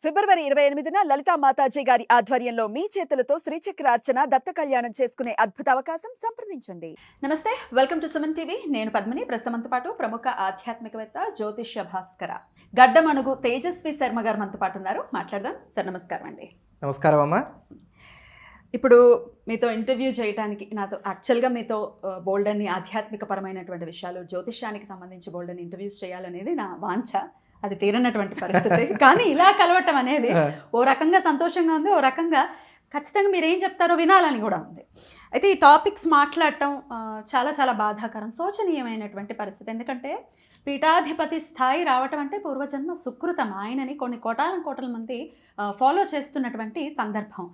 ఫిబ్రవరి 28న లలితా మాతాజీ గారి ఆధ్వర్యంలో మీ చేతులతో శ్రీచక్రార్చన దత్త కళ్యాణం చేసుకునే అద్భుత అవకాశం సంప్రదించండి. నమస్తే, వెల్కమ్ టు సుమన్ టీవీ. నేను పద్మిని. ప్రస్తుతంతో పాటు ప్రముఖ ఆధ్యాత్మికవేత్త జ్యోతిష్య భాస్కర గడ్డమణుగు తేజస్వి శర్మ గారు మనతో పాటు ఉన్నారు. మాట్లాడదాం సార్. నమస్కారం అండి. నమస్కారం అమ్మా. ఇప్పుడు మీతో ఇంటర్వ్యూ చేయడానికి నాతో యాక్చువల్గా మీతో బోల్డన్ని ఆధ్యాత్మికపరమైనటువంటి విషయాలు, జ్యోతిష్యానికి సంబంధించి బోల్డన్ని ఇంటర్వ్యూస్ చేయాలనేది నా వాంఛ. అది తీరనటువంటి పరిస్థితి. కానీ ఇలా కలవటం అనేది ఓ రకంగా సంతోషంగా ఉంది, ఓ రకంగా ఖచ్చితంగా మీరు ఏం చెప్తారో వినాలని కూడా ఉంది. అయితే ఈ టాపిక్స్ మాట్లాడటం చాలా చాలా బాధాకరం, శోచనీయమైనటువంటి పరిస్థితి. ఎందుకంటే పీఠాధిపతి స్థాయి రావటం అంటే పూర్వజన్మ సుకృతం. ఆయనని కొన్ని కోటాల మంది ఫాలో చేస్తున్నటువంటి సందర్భం.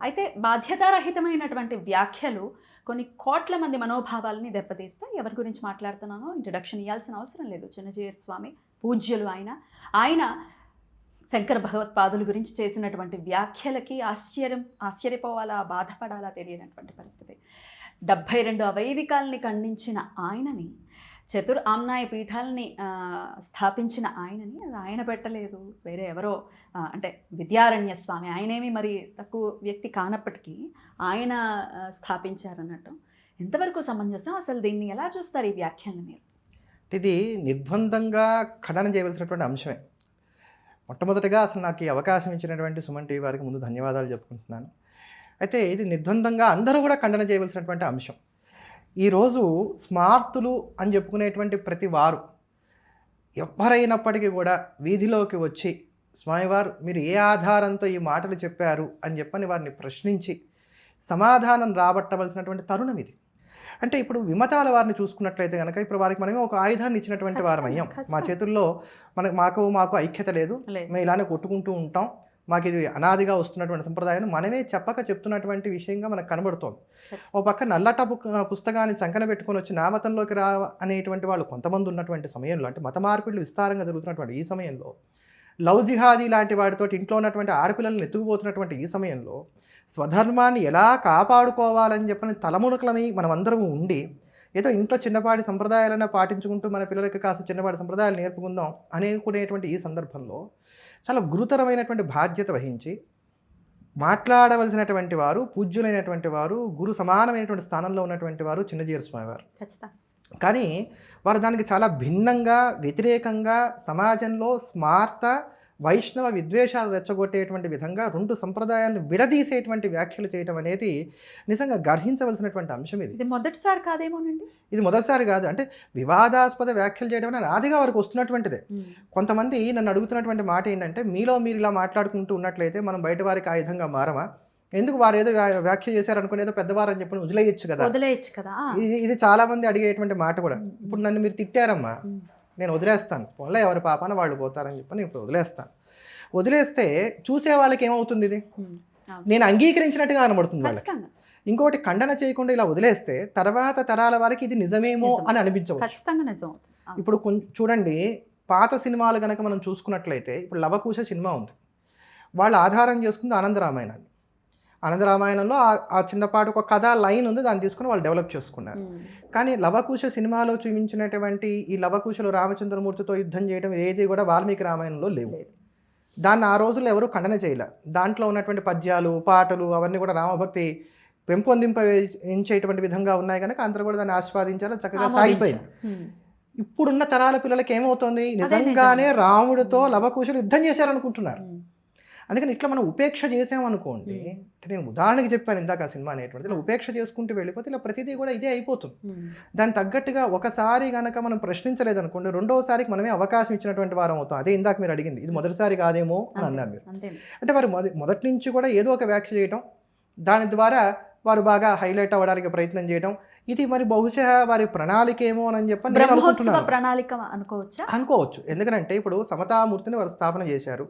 అయితే బాధ్యతారహితమైనటువంటి వ్యాఖ్యలు కొన్ని కోట్ల మంది మనోభావాలని దెబ్బతీస్తే ఎవరి గురించి మాట్లాడుతున్నానో ఇంట్రడక్షన్ ఇవ్వాల్సిన అవసరం లేదు. చిన్నజీయర్ స్వామి పూజ్యులు ఆయన శంకర భగవత్పాదుల గురించి చేసినటువంటి వ్యాఖ్యలకి ఆశ్చర్యపోవాలా, బాధపడాలా తెలియనటువంటి పరిస్థితి. 72 అవైదికాలని ఖండించిన ఆయనని, ఆమ్నాయ పీఠాలని స్థాపించిన ఆయనని ఆయన పెట్టలేదు, వేరే ఎవరో, అంటే విద్యారణ్య స్వామి, ఆయనేమి మరి తక్కువ వ్యక్తి కానప్పటికీ ఆయన స్థాపించారన్నట్టు. ఎంతవరకు సమంజసం? అసలు దీన్ని ఎలా చూస్తారు ఈ వ్యాఖ్యలను మీరు? ఇది నిర్ద్వందంగా ఖండన చేయవలసినటువంటి అంశమే. మొట్టమొదటిగా అసలు నాకు ఈ అవకాశం ఇచ్చినటువంటి సుమన్ టీవీ వారికి ముందు ధన్యవాదాలు చెప్పుకుంటున్నాను. అయితే ఇది నిర్ద్వందంగా అందరూ కూడా ఖండన చేయవలసినటువంటి అంశం. ఈరోజు స్మార్తులు అని చెప్పుకునేటువంటి ప్రతి వారు ఎవరైనప్పటికీ కూడా వీధిలోకి వచ్చి స్వామివారు మీరు ఏ ఆధారంతో ఈ మాటలు చెప్పారు అని చెప్పని వారిని ప్రశ్నించి సమాధానం రాబట్టవలసినటువంటి తరుణం ఇది. అంటే ఇప్పుడు విమతాల వారిని చూసుకున్నట్లయితే కనుక ఇప్పుడు వారికి మనమే ఒక ఆయుధాన్ని ఇచ్చినటువంటి వారం అయ్యాం. మా చేతుల్లో మాకు ఐక్యత లేదు, మేము ఇలానే కొట్టుకుంటూ ఉంటాం, మాకు ఇది అనాదిగా వస్తున్నటువంటి సంప్రదాయం మనమే చెప్తున్నటువంటి విషయంగా మనకు కనబడుతోంది. ఓ పక్క నల్లట పుస్తకాన్ని చంకన పెట్టుకొని వచ్చి నా మతంలోకి రా అనేటువంటి వాళ్ళు కొంతమంది ఉన్నటువంటి సమయంలో, అంటే మత మార్పిడులు విస్తారంగా జరుగుతున్నటువంటి ఈ సమయంలో, లవ్ జిహాదీ లాంటి వాటితో ఇంట్లో ఉన్నటువంటి ఆడపిల్లలను ఎత్తుకుపోతున్నటువంటి ఈ సమయంలో స్వధర్మాన్ని ఎలా కాపాడుకోవాలని చెప్పని తలమునకలమై మనమందరం ఉండి ఏదో ఇంట్లో చిన్నపాటి సంప్రదాయాలన్నా పాటించుకుంటూ మన పిల్లలకి కాస్త చిన్నపాటి సంప్రదాయాలు నేర్పుకుందాం అనుకునేటువంటి ఈ సందర్భంలో చాలా గురుతరమైనటువంటి బాధ్యత వహించి మాట్లాడవలసినటువంటి వారు, పూజ్యులైనటువంటి వారు, గురు సమానమైనటువంటి స్థానంలో ఉన్నటువంటి వారు చిన్నజీయర్ స్వామి వారు. కానీ వారు దానికి చాలా భిన్నంగా, వ్యతిరేకంగా సమాజంలో స్మార్త వైష్ణవ విద్వేషాలు రెచ్చగొట్టేటువంటి విధంగా రెండు సంప్రదాయాలను విడదీసేటువంటి వ్యాఖ్యలు చేయడం అనేది నిజంగా గర్హించవలసినటువంటి అంశం. ఇది మొదటిసారి కాదేమోనండి. ఇది మొదటిసారి కాదు. అంటే వివాదాస్పద వ్యాఖ్యలు చేయడం అనేది ఆదిగా వారికి వస్తున్నటువంటిదే. కొంతమంది నన్ను అడుగుతున్నటువంటి మాట ఏంటంటే, మీలో మీరు ఇలా మాట్లాడుకుంటూ ఉన్నట్లయితే మనం బయట వారికి ఆయుధంగా మారమా, ఎందుకు వారు ఏదో వ్యాఖ్య చేశారనుకుని ఏదో పెద్దవారు అని చెప్పి వదిలేయచ్చు కదా. ఇది చాలా మంది అడిగేటువంటి మాట కూడా. ఇప్పుడు నన్ను మీరు తిట్టారమ్మా, నేను వదిలేస్తాను, పోలే ఎవరి పాపాన వాళ్ళు పోతారని చెప్పి నేను ఇప్పుడు వదిలేస్తాను. వదిలేస్తే చూసే వాళ్ళకి ఏమవుతుంది, ఇది నేను అంగీకరించినట్టుగా కనబడుతుంది వాళ్ళకి. ఇంకోటి ఖండన చేయకుండా ఇలా వదిలేస్తే తర్వాత తరాల వారికి ఇది నిజమేమో అని అనిపించవచ్చు. ఇప్పుడు చూడండి, పాత సినిమాలు కనుక మనం చూసుకున్నట్లయితే, ఇప్పుడు లవకుశ సినిమా ఉంది, వాళ్ళు ఆధారం చేసుకుంది ఆనందరామాయణాన్ని. ఆనందరామాయణంలో ఆ చిన్నపాటి ఒక కథ లైన్ ఉంది, దాన్ని తీసుకుని వాళ్ళు డెవలప్ చేసుకున్నారు. కానీ లవకుశ సినిమాలో చూపించినటువంటి ఈ లవకుశలు రామచంద్రమూర్తితో యుద్ధం చేయడం ఏది కూడా వాల్మీకి రామాయణంలో లేవు. దాన్ని ఆ రోజుల్లో ఎవరు ఖండన చేయలే. దాంట్లో ఉన్నటువంటి పద్యాలు, పాటలు అవన్నీ కూడా రామభక్తి పెంపొందించేటువంటి విధంగా ఉన్నాయి కనుక అందరూ కూడా దాన్ని ఆస్వాదించాలి, చక్కగా సాగిపోయింది. ఇప్పుడున్న తరాల పిల్లలకి ఏమవుతుంది, నిజంగానే రాముడితో లవకుశలు యుద్ధం చేశారనుకుంటున్నారు. అందుకని ఇట్లా మనం ఉపేక్ష చేసామనుకోండి, అంటే నేను ఉదాహరణకి చెప్పాను ఇందాక ఆ సినిమా అనేటువంటిది, ఇలా ఉపేక్ష చేసుకుంటూ వెళ్ళిపోతే ఇలా ప్రతిదీ కూడా ఇదే అయిపోతుంది. దానికి తగ్గట్టుగా ఒకసారి కనుక మనం ప్రశ్నించలేదనుకోండి, రెండోసారికి మనమే అవకాశం ఇచ్చినటువంటి వారం అవుతాం. అదే ఇందాక మీరు అడిగింది, ఇది మొదటిసారి కాదేమో అని అన్నారు మీరు. అంటే వారు మొదటి నుంచి కూడా ఏదో ఒక వ్యాఖ్య చేయటం, దాని ద్వారా వారు బాగా హైలైట్ అవ్వడానికి ప్రయత్నం చేయడం, ఇది మరి బహుశా వారి ప్రణాళిక ఏమో అని చెప్పి నేను అనుకుంటున్నాను. ప్రణాళిక అనుకోవచ్చు. ఎందుకంటే ఇప్పుడు సమతామూర్తిని వారు స్థాపన చేశారు.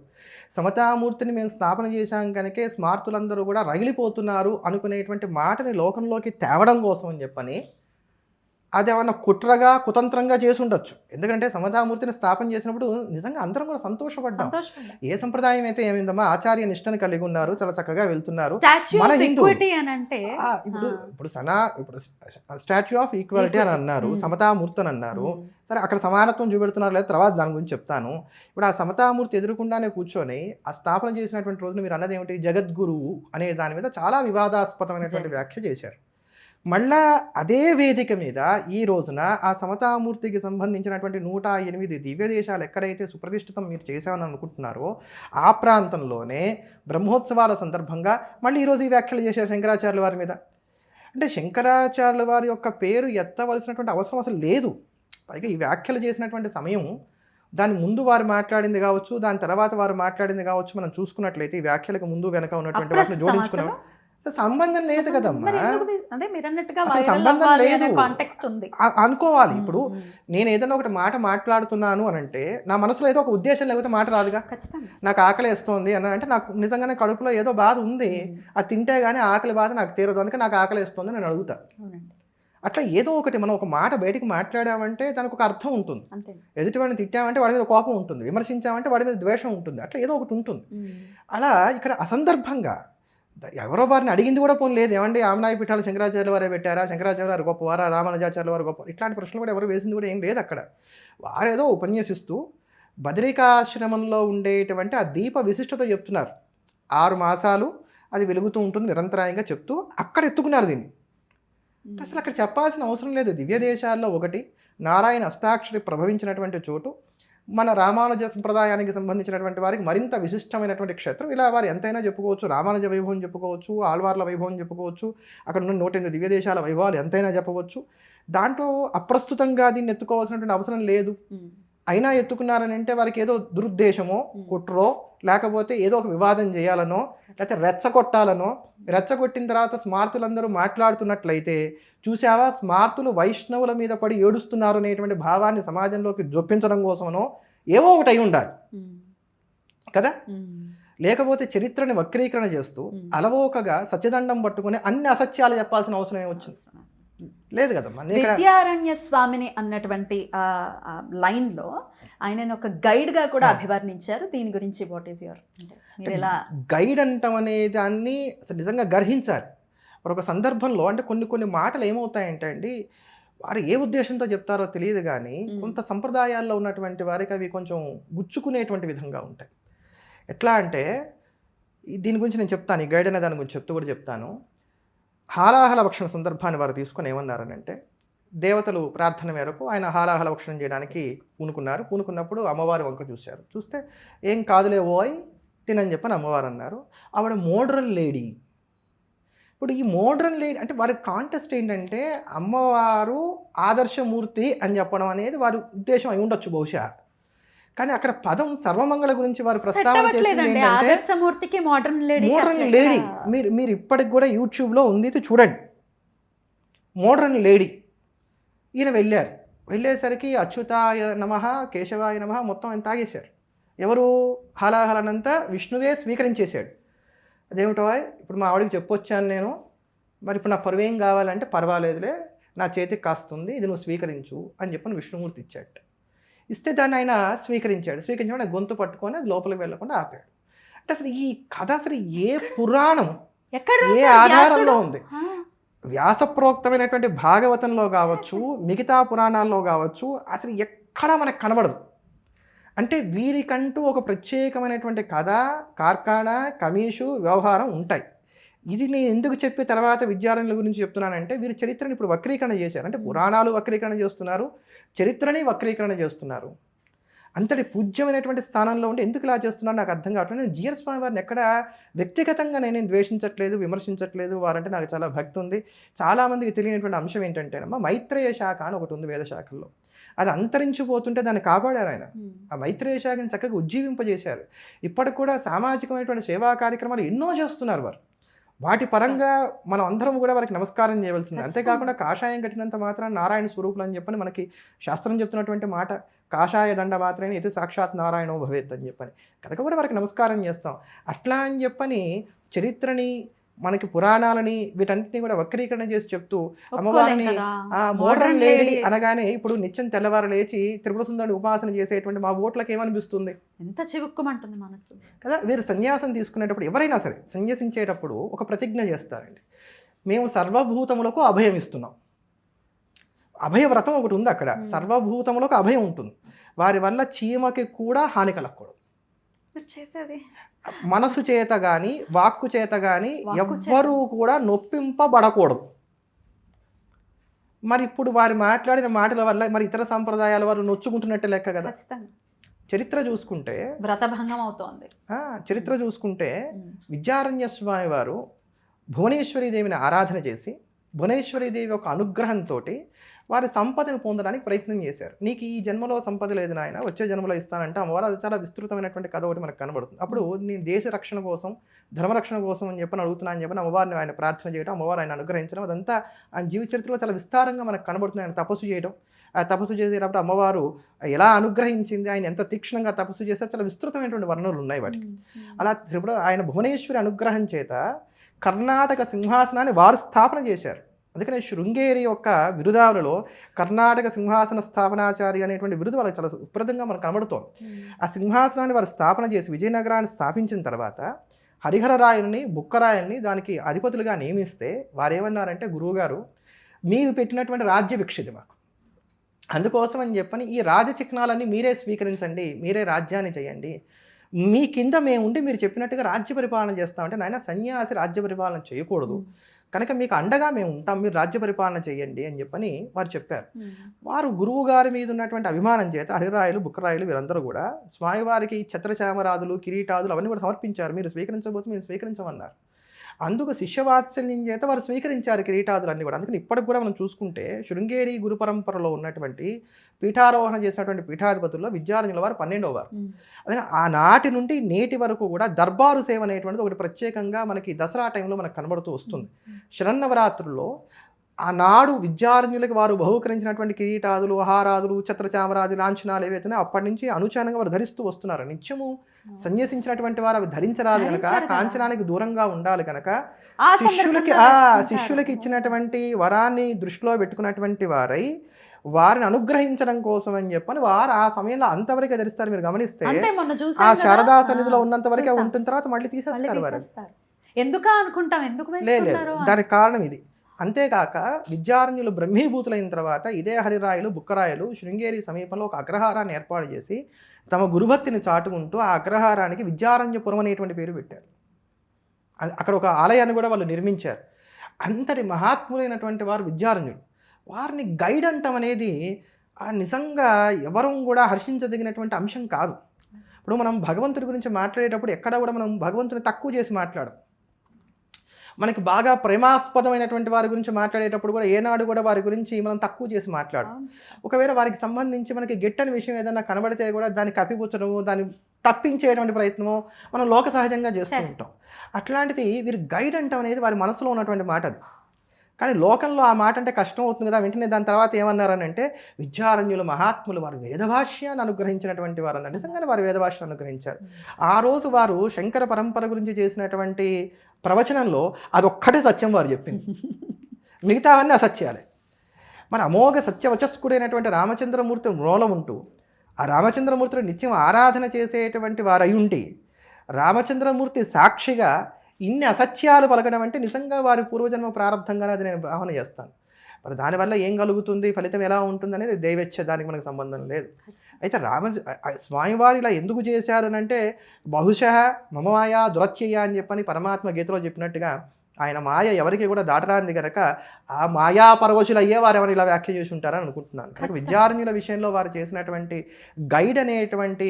సమతామూర్తిని మేము స్థాపన చేశాం కనుకే స్మార్తులందరూ కూడా రగిలిపోతున్నారు అనుకునేటువంటి మాటని లోకంలోకి తేవడం కోసం అని చెప్పని అదేమన్నా కుట్రగా కుతంత్రంగా చేసి ఉండొచ్చు. ఎందుకంటే సమతామూర్తిని స్థాపన చేసినప్పుడు నిజంగా అందరం కూడా సంతోషపడ్డాం. ఏ సంప్రదాయం అయితే ఏమైందమ్మా, ఆచార్య నిష్టను కలిగి ఉన్నారు, చాలా చక్కగా వెళ్తున్నారు. మన హిందూ ఇప్పుడు స్టాచ్యూ ఆఫ్ ఈక్వాలిటీ అని అన్నారు, సమతామూర్తి అని అన్నారు. సరే, అక్కడ సమానత్వం చూపెడుతున్నారు లేదా తర్వాత దాని గురించి చెప్తాను. ఇప్పుడు ఆ సమతామూర్తి ఎదురుకుండానే కూర్చొని ఆ స్థాపన చేసినటువంటి రోజున మీరు అన్నది ఏమిటి, జగద్గురువు అనే దాని మీద చాలా వివాదాస్పదమైనటువంటి వ్యాఖ్య చేశారు. మళ్ళా అదే వేదిక మీద ఈ రోజున ఆ సమతామూర్తికి సంబంధించినటువంటి 108 దివ్య దేశాలు ఎక్కడైతే సుప్రతిష్ఠితం మీరు చేశామని అనుకుంటున్నారో ఆ ప్రాంతంలోనే బ్రహ్మోత్సవాల సందర్భంగా మళ్ళీ ఈరోజు ఈ వ్యాఖ్యలు చేశారు శంకరాచార్యుల వారి మీద. అంటే శంకరాచార్యుల వారి యొక్క పేరు ఎత్తవలసినటువంటి అవసరం అసలు లేదు. పైగా ఈ వ్యాఖ్యలు చేసినటువంటి సమయం, దాని ముందు వారు మాట్లాడింది కావచ్చు, దాని తర్వాత వారు మాట్లాడింది కావచ్చు, మనం చూసుకున్నట్లయితే ఈ వ్యాఖ్యలకు ముందు వెనక ఉన్నటువంటి వాటిని జోడించుకున్నాం. అసలు సంబంధం లేదు కదమ్మా, అసలు సంబంధం లేదు అనుకోవాలి. ఇప్పుడు నేను ఏదైనా ఒకటి మాట మాట్లాడుతున్నాను అని అంటే నా మనసులో ఏదో ఒక ఉద్దేశం లేకపోతే మాట రాదుగా. నాకు ఆకలి వేస్తుంది అని అంటే నాకు నిజంగానే కడుపులో ఏదో బాధ ఉంది, అది తింటే కానీ ఆకలి బాధ నాకు తీరదు, అందుకే నాకు ఆకలి వేస్తుంది నేను అడుగుతా. అట్లా ఏదో ఒకటి మనం ఒక మాట బయటికి మాట్లాడామంటే దానికి ఒక అర్థం ఉంటుంది. ఎదుటివాడిని తిట్టామంటే వాడి మీద కోపం ఉంటుంది, విమర్శించామంటే వాడి మీద ద్వేషం ఉంటుంది, అట్లా ఏదో ఒకటి ఉంటుంది. అలా ఇక్కడ అసందర్భంగా ఎవరో వారిని అడిగింది కూడా పోనీ లేదు, ఏమండి ఆమ్నాయ పీఠాలు శంకరాచార్యుల వారే పెట్టారా, శంకరాచార్య వారు గొప్పవారా, రామానుజాచార్యుల వారు గొప్ప, ఇట్లాంటి ప్రశ్నలు కూడా ఎవరు వేసింది కూడా ఏం లేదు. అక్కడ వారేదో ఉపన్యసిస్తూ బదరికాశ్రమంలో ఉండేటువంటి ఆ దీప విశిష్టత చెప్తున్నారు. 6 మాసాలు అది వెలుగుతూ ఉంటుంది నిరంతరాయంగా చెప్తూ అక్కడ ఎత్తుకున్నారు దీన్ని. అసలు అక్కడ చెప్పాల్సిన అవసరం లేదు. దివ్య దేశాల్లో ఒకటి నారాయణ అష్టాక్షరి ప్రభవించినటువంటి చోటు, మన రామానుజ సంప్రదాయానికి సంబంధించినటువంటి వారికి మరింత విశిష్టమైనటువంటి క్షేత్రం. ఇలా వారు ఎంతైనా చెప్పుకోవచ్చు, రామానుజ వైభవం చెప్పుకోవచ్చు, ఆళ్వార్ల వైభవం చెప్పుకోవచ్చు, అక్కడ ఉన్న 108 దివ్య దేశాల వైభవాలు ఎంతైనా చెప్పవచ్చు. దాంట్లో అప్రస్తుతంగా దీన్ని ఎత్తుకోవాల్సినటువంటి అవసరం లేదు. అయినా ఎత్తుకున్నారని అంటే వారికి ఏదో దురుద్దేశమో కుట్రో లేకపోతే ఏదో ఒక వివాదం చేయాలనో లేకపోతే రెచ్చగొట్టాలనో, రెచ్చగొట్టిన తర్వాత స్మార్తులందరూ మాట్లాడుతున్నట్లయితే చూసావా స్మార్తులు వైష్ణవుల మీద పడి ఏడుస్తున్నారు అనేటువంటి భావాన్ని సమాజంలోకి జొప్పించడం కోసమనో ఏవో ఒకటి అయి ఉండాలి కదా. లేకపోతే చరిత్రని వక్రీకరణ చేస్తూ అలవోకగా సత్యదండం పట్టుకుని అన్ని అసత్యాలు చెప్పాల్సిన అవసరం ఏమొచ్చింది, లేదు కదమ్మా. విద్యారణ్య స్వామిని అన్నటువంటి లైన్లో ఆయన ఒక గైడ్గా కూడా అభివర్ణించారు. దీని గురించి వాట్ ఈస్ యువర్, మీరు ఎలా గైడ్ అంటాం అనే దాన్ని నిజంగా గర్హించాలి. మరి ఒక సందర్భంలో అంటే కొన్ని మాటలు ఏమవుతాయంటే అండి, వారు ఏ ఉద్దేశంతో చెప్తారో తెలియదు కానీ కొంత సంప్రదాయాల్లో ఉన్నటువంటి వారికి అవి కొంచెం గుచ్చుకునేటువంటి విధంగా ఉంటాయి. ఎట్లా అంటే దీని గురించి నేను చెప్తాను, ఈ గైడ్ అనే దాని గురించి చెప్తూ కూడా చెప్తాను. హాలాహల భక్షణ సందర్భాన్ని వారు తీసుకొని ఏమన్నారనంటే, దేవతలు ప్రార్థన మేరకు ఆయన హాలాహల భక్షణం చేయడానికి పూనుకున్నప్పుడు అమ్మవారి వంక చూశారు. చూస్తే ఏం కాదులే ఓయ్ తినని చెప్పని అమ్మవారు అన్నారు. ఆవిడ మోడ్రన్ లేడీ. ఇప్పుడు ఈ మోడ్రన్ లేడీ అంటే వారి కాంటెస్ట్ ఏంటంటే అమ్మవారు ఆదర్శమూర్తి అని చెప్పడం అనేది వారి ఉద్దేశం అయి ఉండొచ్చు బహుశా. కానీ అక్కడ పదం సర్వమంగళ గురించి వారు ప్రస్తావన చేసింది ఏంటంటే మోడ్రన్ లేడీ. మీరు ఇప్పటికి కూడా యూట్యూబ్లో ఉంది, ఇది చూడండి. మోడ్రన్ లేడీ ఈయన వెళ్ళేసరికి అచ్యుతాయ నమః కేశవాయ నమః మొత్తం ఆయన తాగేశారు. ఎవరు హలాహలనంతా విష్ణువే స్వీకరించేశాడు. అదేమిటో ఇప్పుడు మా ఆవిడకి చెప్పొచ్చాను నేను, మరి ఇప్పుడు నా పరువేం కావాలంటే పర్వాలేదులే నా చేతికి కాస్తుంది, ఇది నువ్వు స్వీకరించు అని చెప్పని విష్ణుమూర్తి ఇచ్చాడు. ఇస్తే దాన్ని ఆయన స్వీకరించడం గొంతు పట్టుకొని అది లోపలికి వెళ్ళకుండా ఆపాడు. అంటే అసలు ఈ కథ అసలు ఏ పురాణం ఏ ఆధారంలో ఉంది? వ్యాసప్రోక్తమైనటువంటి భాగవతంలో కావచ్చు, మిగతా పురాణాల్లో కావచ్చు, అసలు ఎక్కడా మనకు కనబడదు. అంటే వీరికంటూ ఒక ప్రత్యేకమైనటువంటి కథ, కార్ఖానా, కమీషు, వ్యవహారం ఉంటాయి. ఇది నేను ఎందుకు చెప్పి తర్వాత విద్యారణ్యుల గురించి చెప్తున్నానంటే, వీరి చరిత్రను ఇప్పుడు వక్రీకరణ చేశారు. అంటే పురాణాలు వక్రీకరణ చేస్తున్నారు, చరిత్రని వక్రీకరణ చేస్తున్నారు. అంతటి పూజ్యమైనటువంటి స్థానంలో ఉండి ఎందుకు ఇలా చేస్తున్నారు నాకు అర్థం కావట్లేదు. నేను జిఆర్ స్వామి వారిని ఎక్కడ వ్యక్తిగతంగా నేను ద్వేషించట్లేదు, విమర్శించట్లేదు. వారంటే నాకు చాలా భక్తి ఉంది. చాలామందికి తెలియనటువంటి అంశం ఏంటంటేనమ్మా, మైత్రేయ శాఖ అని ఒకటి ఉంది వేద శాఖల్లో. అది అంతరించిపోతుంటే దాన్ని కాపాడారు ఆయన. ఆ మైత్రేయ శాఖని చక్కగా ఉజ్జీవింపజేశారు. ఇప్పటికి కూడా సామాజికమైనటువంటి సేవా కార్యక్రమాలు ఎన్నో చేస్తున్నారు వారు. వాటి పరంగా మనం అందరం కూడా వారికి నమస్కారం చేయవలసింది. అంతేకాకుండా కాషాయం కట్టినంత మాత్రం నారాయణ స్వరూపులు అని చెప్పని మనకి శాస్త్రం చెప్తున్నటువంటి మాట, కాషాయ దండ మాత్రమే ఇది సాక్షాత్ నారాయణో భవేత్ అని చెప్పని, కనుక కూడా వారికి నమస్కారం చేస్తాం. అట్లా అని చెప్పని చరిత్రని మనకి పురాణాలని వీటన్నిటిని కూడా వక్రీకరణ చేసి చెప్తూ ఒప్పుకోలేం అమ్మవారిని కదా. మోడర్న్ లేడీ అనగానే ఇప్పుడు నిత్యం తెల్లవారు లేచి త్రిపుర సుందరుని ఉపాసన చేసేటువంటి మా ఓట్లకు ఏమనిపిస్తుంది ఎంత చివుక్కుమంటుంది మనసు. కదా. వీరు సన్యాసం తీసుకునేటప్పుడు ఎవరైనా సరే సన్యసించేటప్పుడు ఒక ప్రతిజ్ఞ చేస్తారండి. మేము సర్వభూతములకు అభయం ఇస్తున్నాం. అభయవ్రతం ఒకటి ఉంది అక్కడ. సర్వభూతములకు అభయం ఉంటుంది. వారి వల్ల చీమకి కూడా హాని కలగకూడదు. చేసేది మనసు చేత కానీ వాక్కు చేత కానీ ఎవ్వరూ కూడా నొప్పింపబడకూడదు. మరి ఇప్పుడు వారి మాట్లాడిన మాటల వల్ల మరి ఇతర సంప్రదాయాల వారు నొచ్చుకుంటున్నట్టే లెక్క కదా. చరిత్ర చూసుకుంటే వ్రతభంగం అవుతోంది. చరిత్ర చూసుకుంటే విద్యారణ్య స్వామి వారు భువనేశ్వరీదేవిని ఆరాధన చేసి భువనేశ్వరీదేవి యొక్క అనుగ్రహంతో వారి సంపదను పొందడానికి ప్రయత్నం చేశారు. నీకు ఈ జన్మలో సంపద లేదు నాయన, వచ్చే జన్మలో ఇస్తానంటే అమ్మవారు అది చాలా విస్తృతమైనటువంటి కథ ఒకటి మనకు కనబడుతుంది. అప్పుడు నేను దేశ రక్షణ కోసం ధర్మరక్షణ కోసం అని చెప్పని అడుగుతున్నాను అని చెప్పని అమ్మవారిని ఆయన ప్రార్థన చేయడం, అమ్మవారు ఆయన అనుగ్రహించడం, అదంతా ఆయన జీవిత చరిత్రలో చాలా విస్తారంగా మనకు కనబడుతుంది. ఆయన తపస్సు చేయడం, ఆ తపస్సు చేసేటప్పుడు అమ్మవారు ఎలా అనుగ్రహించింది, ఆయన ఎంత తీక్షణంగా తపస్సు చేస్తే చాలా విస్తృతమైనటువంటి వర్ణనలు ఉన్నాయి వాటికి. అలా త్రిపుర ఆయన భువనేశ్వరి అనుగ్రహం చేత కర్ణాటక సింహాసనాన్ని వారు స్థాపన చేశారు. అందుకనే శృంగేరి యొక్క బిరుదావులలో కర్ణాటక సింహాసన స్థాపనాచారి అనేటువంటి బిరుదు వాళ్ళకి చాలా సుప్రదంగా మనకు కనబడుతోంది. ఆ సింహాసనాన్ని వారు స్థాపన చేసి విజయనగరాన్ని స్థాపించిన తర్వాత హరిహరరాయల్ని బుక్కరాయల్ని దానికి అధిపతులుగా నియమిస్తే వారు ఏమన్నారంటే, గురువుగారు మీరు పెట్టినటువంటి రాజ్య విక్షిది మాకు, అందుకోసం అని చెప్పని ఈ రాజచిహ్నాలన్నీ మీరే స్వీకరించండి, మీరే రాజ్యాన్ని చేయండి, మీ కింద మేము ఉండి మీరు చెప్పినట్టుగా రాజ్య పరిపాలన చేస్తామంటే, నాయన సన్యాసి రాజ్య పరిపాలన చేయకూడదు కనుక మీకు అండగా మేము ఉంటాం, మీరు రాజ్య పరిపాలన చేయండి అని చెప్పని వారు చెప్పారు. వారు గురువు గారి మీద ఉన్నటువంటి అభిమానం చేత హరిరాయలు బుక్కరాయలు వీరందరూ కూడా స్వామివారికి ఛత్రచామరాదులు కిరీటాదులు అవన్నీ కూడా సమర్పించారు. మీరు స్వీకరించబోతే మీరు స్వీకరించమన్నారు. అందుకు శిష్యవాత్సల్యం చేత వారు స్వీకరించారు కిరీటాదులన్నీ కూడా. అందుకని ఇప్పటికి కూడా మనం చూసుకుంటే శృంగేరి గురు పరంపరలో ఉన్నటువంటి పీఠారోహణ చేసినటువంటి పీఠాధిపతుల్లో విద్యారణ్యుల వారు 12వ వారు. అదే ఆనాటి నుండి నేటి వరకు కూడా దర్బారు సేవ అనేటువంటిది ఒకటి ప్రత్యేకంగా మనకి దసరా టైంలో మనకు కనబడుతూ వస్తుంది. శరన్నవరాత్రుల్లో ఆనాడు విద్యారణ్యులకి వారు బహుకరించినటువంటి కిరీటాదులు హారాదులు ఛత్రచామరాది లాంఛనాలు ఏవైతే అప్పటి నుంచి అనుచానంగా వారు ధరిస్తూ వస్తున్నారు. నిత్యము సన్యసించినటువంటి వారు అవి ధరించరాదు కనుక, కాంచనానికి దూరంగా ఉండాలి కనుక శిష్యులకి ఇచ్చినటువంటి వరాన్ని దృష్టిలో పెట్టుకున్నటువంటి వారై వారిని అనుగ్రహించడం కోసం అని చెప్పని వారు ఆ సమయంలో అంతవరకే ధరిస్తారు. మీరు గమనిస్తే ఆ శారదా సన్నిధిలో ఉన్నంత వరకే ఉంటుంది, తర్వాత మళ్ళీ తీసేస్తారు వారు. ఎందుకు అనుకుంటాం, ఎందుకు లేదు, దానికి కారణం ఇది. అంతేకాక విద్యారణ్యులు బ్రహ్మీభూతులైన తర్వాత ఇదే హరిరాయలు బుక్కరాయలు శృంగేరి సమీపంలో ఒక అగ్రహారాన్ని ఏర్పాటు చేసి తమ గురుభక్తిని చాటుకుంటూ ఆ అగ్రహారానికి విద్యారణ్యపురం అనేటువంటి పేరు పెట్టారు. అక్కడ ఒక ఆలయాన్ని కూడా వాళ్ళు నిర్మించారు. అంతటి మహాత్ములైనటువంటి వారు విద్యారణ్యులు. వారిని గైడ్ అంటాం అనేది నిజంగా ఎవరూ కూడా హర్షించదగినటువంటి అంశం కాదు. ఇప్పుడు మనం భగవంతుడి గురించి మాట్లాడేటప్పుడు ఎక్కడ కూడా మనం భగవంతుని తక్కువ చేసి మాట్లాడం. మనకి బాగా ప్రేమాస్పదమైనటువంటి వారి గురించి మాట్లాడేటప్పుడు కూడా ఏనాడు కూడా వారి గురించి మనం తక్కువ చేసి మాట్లాడం. ఒకవేళ వారికి సంబంధించి మనకి గిట్టని విషయం ఏదైనా కనబడితే కూడా దాన్ని కప్పిపుచ్చడము, దాన్ని తప్పించేటువంటి ప్రయత్నము మనం లోక సహజంగా చేస్తూ ఉంటాం. అట్లాంటిది వీరు గైడ్ అంటాం అనేది వారి మనసులో ఉన్నటువంటి మాట అది. కానీ లోకంలో ఆ మాట అంటే కష్టం అవుతుంది కదా. వెంటనే దాని తర్వాత ఏమన్నారని అంటే, విద్యారణ్యులు మహాత్ములు వారు వేదభాష్యాన్ని అనుగ్రహించినటువంటి వారు అన్నారు. నిజంగానే వారు వేదభాష్యాన్ని అనుగ్రహించారు. ఆ రోజు వారు శంకర పరంపర గురించి చేసినటువంటి ప్రవచనంలో అదొక్కటే సత్యం వారు చెప్పింది, మిగతావన్నీ అసత్యాలే. మన అమోఘ సత్యవచస్కుడైనటువంటి రామచంద్రమూర్తి మూలం ఉంటూ ఆ రామచంద్రమూర్తిని నిత్యం ఆరాధన చేసేటువంటి వారు అయి ఉండి రామచంద్రమూర్తి సాక్షిగా ఇన్ని అసత్యాలు పలకడం అంటే నిజంగా వారి పూర్వజన్మ ప్రారంభంగానే అది నేను భావన చేస్తాను. మరి దానివల్ల ఏం కలుగుతుంది, ఫలితం ఎలా ఉంటుంది అనేది దైవేచ్ఛ, దానికి మనకు సంబంధం లేదు. అయితే స్వామివారు ఇలా ఎందుకు చేశారు అంటే, బహుశः మమ మాయా దురత్యయ అని చెప్పని పరమాత్మ గీతలో చెప్పినట్టుగా ఆయన మాయ ఎవరికి కూడా దాటరాంది కనుక ఆ మాయా పరవశులు అయ్యే వారు ఎవరు ఇలా వ్యాఖ్య చేసి ఉంటారని అనుకుంటున్నాను. కనుక విద్యారణ్యుల విషయంలో వారు చేసినటువంటి గైడ్ అనేటువంటి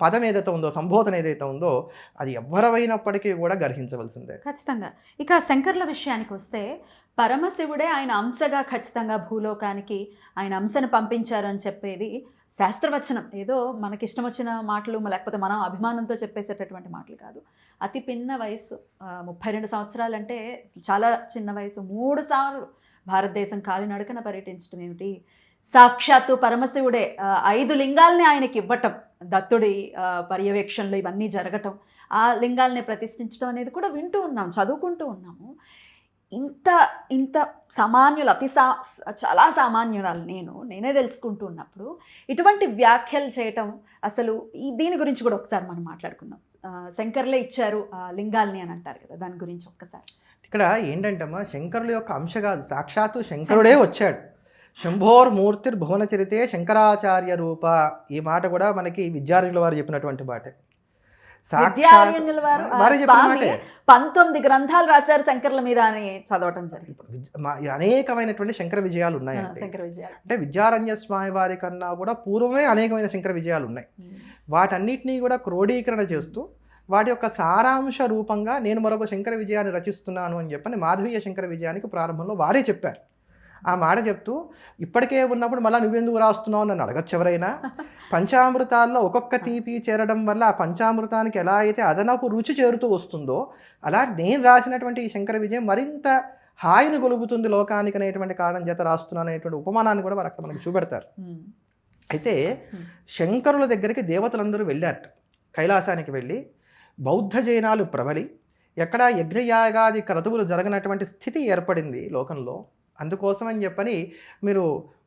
పదం ఏదైతే ఉందో, సంబోధన ఏదైతే ఉందో, అది ఎవ్వరైనప్పటికీ కూడా గర్హించవలసిందే ఖచ్చితంగా. ఇక శంకర్ల విషయానికి వస్తే పరమశివుడే ఆయన అంశగా ఖచ్చితంగా భూలోకానికి ఆయన అంశను పంపించారని చెప్పేది శాస్త్రవచనం. ఏదో మనకిష్టం వచ్చిన మాటలు లేకపోతే మనం అభిమానంతో చెప్పేసేటటువంటి మాటలు కాదు. అతి పిన్న వయసు 32 సంవత్సరాలు అంటే చాలా చిన్న వయసు. 3 సార్లు భారతదేశం కాలినడకన పర్యటించడం ఏమిటి, సాక్షాత్తు పరమశివుడే 5 లింగాల్ని ఆయనకి ఇవ్వటం, దత్తుడి పర్యవేక్షణలో ఇవన్నీ జరగటం, ఆ లింగాల్ని ప్రతిష్ఠించడం అనేది కూడా వింటూ ఉన్నాం, చదువుకుంటూ ఉన్నాము. ఇంత ఇంత సామాన్యులు, చాలా సామాన్యురాలు నేనే తెలుసుకుంటూ ఉన్నప్పుడు ఇటువంటి వ్యాఖ్యలు చేయటం అసలు దీని గురించి కూడా ఒకసారి మనం మాట్లాడుకుందాం. శంకర్లే ఇచ్చారు ఆ లింగాల్ని అని అంటారు కదా, దాని గురించి ఒక్కసారి. ఇక్కడ ఏంటంటమ్మా, శంకరుల యొక్క అంశ కాదు, సాక్షాత్తు శంకరుడే వచ్చాడు. శంభోర్మూర్తిర్ భువనచరితే శంకరాచార్య రూప. ఈ మాట కూడా మనకి విద్యార్థుల వారు చెప్పినటువంటి మాట. విద్యారణ్యుల వారు స్వామి 19 గ్రంథాలు రాశారు శంకర్ల మీద అని చదవటం జరిగింది. అనేకమైనటువంటి శంకర విజయాలు ఉన్నాయి. అంటే విద్యారణ్య స్వామి వారి కన్నా కూడా పూర్వమే అనేకమైన శంకర విజయాలు ఉన్నాయి. వాటన్నిటినీ కూడా క్రోడీకరణ చేస్తూ వాటి యొక్క సారాంశ రూపంగా నేను మరొక శంకర విజయాన్ని రచిస్తున్నాను అని చెప్పని మాధవీయ శంకర విజయానికి ప్రారంభంలో వారే చెప్పారు. ఆ మాట చెప్తూ ఇప్పటికే ఉన్నప్పుడు మళ్ళీ నువ్వెందుకు రాస్తున్నావు నన్ను అడగచ్చు ఎవరైనా. పంచామృతాల్లో ఒక్కొక్క తీపి చేరడం వల్ల ఆ పంచామృతానికి ఎలా అయితే అదనపు రుచి చేరుతూ వస్తుందో అలా నేను రాసినటువంటి ఈ శంకర విజయం మరింత హాయిని గొలుపుతుంది లోకానికి అనేటువంటి కారణం చేత రాస్తున్నాను అనేటువంటి ఉపమానాన్ని కూడా వారు అక్కడ మనకు చూపెడతారు. అయితే శంకరుల దగ్గరికి దేవతలందరూ వెళ్ళారట. కైలాసానికి వెళ్ళి బౌద్ధ జైనాలు ప్రబలి ఎక్కడ యజ్ఞయాగాది క్రతువులు జరగనటువంటి స్థితి ఏర్పడింది లోకంలో. అందుకోసం అని చెప్పని మీరు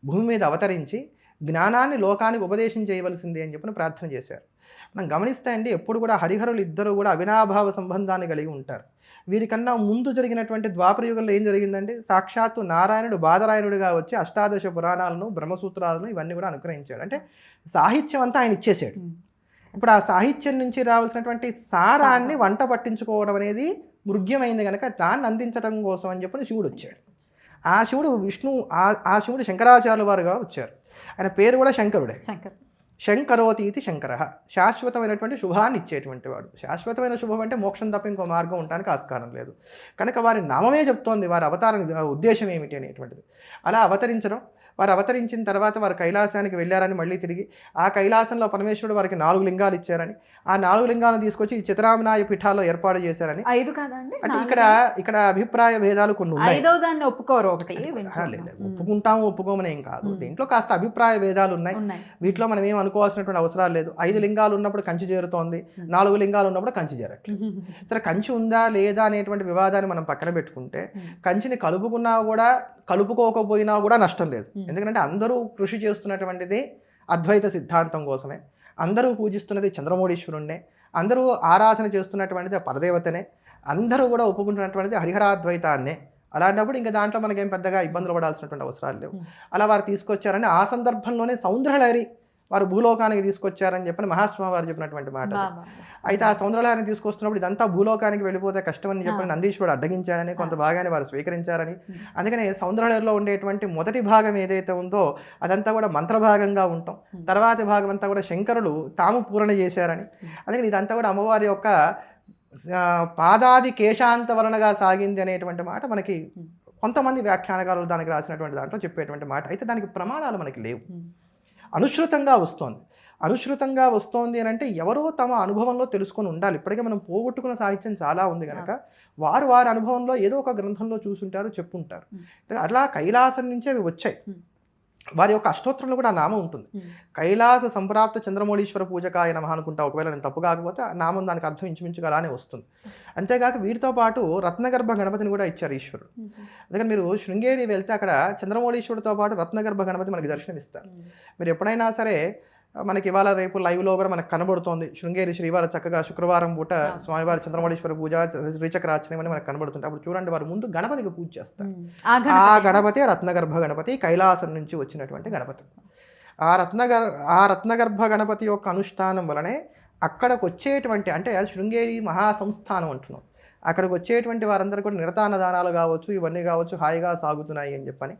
భూమి మీద అవతరించి జ్ఞానాన్ని లోకానికి ఉపదేశం చేయవలసింది అని చెప్పని ప్రార్థన చేశారు. మనం గమనిస్తే అండి, ఎప్పుడు కూడా హరిహరులు ఇద్దరు కూడా అవినాభావ సంబంధాన్ని కలిగి ఉంటారు. వీరికన్నా ముందు జరిగినటువంటి ద్వాపరయుగంలో ఏం జరిగిందండి, సాక్షాత్తు నారాయణుడు బాదరాయణుడిగా వచ్చి అష్టాదశ పురాణాలను బ్రహ్మసూత్రాలను ఇవన్నీ కూడా అనుగ్రహించాడు. అంటే సాహిత్యం అంతా ఆయన ఇచ్చేసాడు. ఇప్పుడు ఆ సాహిత్యం నుంచి రావాల్సినటువంటి సారాన్ని వంట పట్టించుకోవడం అనేది మృగ్యమైంది కనుక దాన్ని అందించడం కోసం అని చెప్పని శివుడు వచ్చాడు. ఆ శివుడు ఆ శివుడు శంకరాచార్యుల వారుగా వచ్చారు. ఆయన పేరు కూడా శంకరుడే. శంకరోతి ఇది శంకర, శాశ్వతమైనటువంటి శుభాన్ని ఇచ్చేటువంటి వాడు. శాశ్వతమైన శుభం అంటే మోక్షం తప్ప ఇంకో మార్గం ఉండడానికి ఆస్కారం లేదు కనుక వారి నామమే చెప్తోంది వారి అవతారం ఉద్దేశం ఏమిటి అనేటువంటిది. అలా అవతరించడం, వారు అవతరించిన తర్వాత వారు కైలాసానికి వెళ్ళారని మళ్ళీ తిరిగి ఆ కైలాసంలో పరమేశ్వరుడు వారికి 4 లింగాలు ఇచ్చారని, ఆ 4 లింగాలను తీసుకొచ్చి ఈ చిత్రామనాయ పీఠాల్లో ఏర్పాటు చేశారని. 5 కాదండి, అంటే ఇక్కడ అభిప్రాయ భేదాలు కొన్ని ఉన్నాయి. ఒప్పుకోరు, ఒప్పుకుంటాము ఒప్పుకోమని ఏం కాదు, దీంట్లో కాస్త అభిప్రాయ భేదాలు ఉన్నాయి. వీటిలో మనం ఏం అనుకోవాల్సినటువంటి అవసరాలు లేదు. 5 లింగాలు ఉన్నప్పుడు కంచి చేరుతోంది, 4 లింగాలు ఉన్నప్పుడు కంచి చేరట్లేదు. సరే, కంచి ఉందా లేదా అనేటువంటి వివాదాన్ని మనం పక్కన పెట్టుకుంటే కంచిని కలుపుకున్నా కూడా కలుపుకోకపోయినా కూడా నష్టం లేదు. ఎందుకంటే అందరూ కృషి చేస్తున్నటువంటిది అద్వైత సిద్ధాంతం కోసమే, అందరూ పూజిస్తున్నది చంద్రమౌళీశ్వరుణ్ణే, అందరూ ఆరాధన చేస్తున్నటువంటిది పరదేవతనే, అందరూ కూడా ఒప్పుకుంటున్నటువంటిది హరిహరాద్వైతాన్నే. అలాంటప్పుడు ఇంకా దాంట్లో మనకేం పెద్దగా ఇబ్బందులు పడాల్సినటువంటి అవసరాలు లేవు. అలా వారు తీసుకొచ్చారని ఆ సందర్భంలోనే సౌందర్యలహరి వారు భూలోకానికి తీసుకొచ్చారని చెప్పని మహాస్వామి వారు చెప్పినటువంటి మాట. అయితే ఆ సౌందర్యలహరిని తీసుకొస్తున్నప్పుడు ఇదంతా భూలోకానికి వెళ్ళిపోతే కష్టమని చెప్పని నందీశ్వరుడు అడ్డగించాడని కొంత భాగాన్ని వారు స్వీకరించారని, అందుకని సౌందర్యలహరిలో ఉండేటువంటి మొదటి భాగం ఏదైతే ఉందో అదంతా కూడా మంత్రభాగంగా ఉంటాం, తర్వాతి భాగం అంతా కూడా శంకరులు తాము పూరణ చేశారని, అందుకని ఇదంతా కూడా అమ్మవారి యొక్క పాదాది కేశాంత వలనగా సాగింది అనేటువంటి మాట మనకి కొంతమంది వ్యాఖ్యానకారులు దానికి రాసినటువంటి దాంట్లో చెప్పేటువంటి మాట. అయితే దానికి ప్రమాణాలు మనకి లేవు, అనుశ్రుతంగా వస్తోంది. అనుశ్రుతంగా వస్తోంది అని అంటే ఎవరో తమ అనుభవంలో తెలుసుకొని ఉండాలి. ఇప్పటికే మనం పోగొట్టుకున్న సాహిత్యం చాలా ఉంది కనుక వారి అనుభవంలో ఏదో ఒక గ్రంథంలో చూసుంటారు, చెప్పుంటారు. అట్లా కైలాసం నుంచే అవి వచ్చాయి. వారి యొక్క అష్టోత్తరంలో కూడా ఆ నామం ఉంటుంది. కైలాస సంప్రాప్త చంద్రమౌళీశ్వర పూజకాయ నమః అనుకుంటా, ఒకవేళ నేను తప్పు కాకపోతే ఆ నామం దానికి అర్థం ఇంచుమించుగా అలానే వస్తుంది. అంతేకాక వీటితో పాటు రత్నగర్భ గణపతిని కూడా ఇచ్చారు ఈశ్వరుడు. అందుకని మీరు శృంగేరి వెళ్తే అక్కడ చంద్రమౌళీశ్వరుడితో పాటు రత్నగర్భ గణపతి మనకి దర్శనమిస్తారు. మీరు ఎప్పుడైనా సరే మనకి ఇవాళ రేపు లైవ్లో కూడా మనకు కనబడుతోంది. శృంగేరి శ్రీవారు చక్కగా శుక్రవారం పూట స్వామివారి చంద్రమౌళీశ్వర పూజ, శ్రీచక్రార్చన అని మనకు కనబడుతుంటాయి. అప్పుడు చూడండి, వారు ముందు గణపతికి పూజ చేస్తారు. ఆ గణపతి రత్నగర్భ గణపతి, కైలాసం నుంచి వచ్చినటువంటి గణపతి. ఆ రత్నగర్భ గణపతి యొక్క అనుష్ఠానం వలనే అక్కడికి వచ్చేటువంటి, అంటే శృంగేరి మహాసంస్థానం అంటున్నాం, అక్కడికి వచ్చేటువంటి వారందరూ కూడా నిరతానదానాలు కావచ్చు, ఇవన్నీ కావచ్చు హాయిగా సాగుతున్నాయి అని చెప్పని,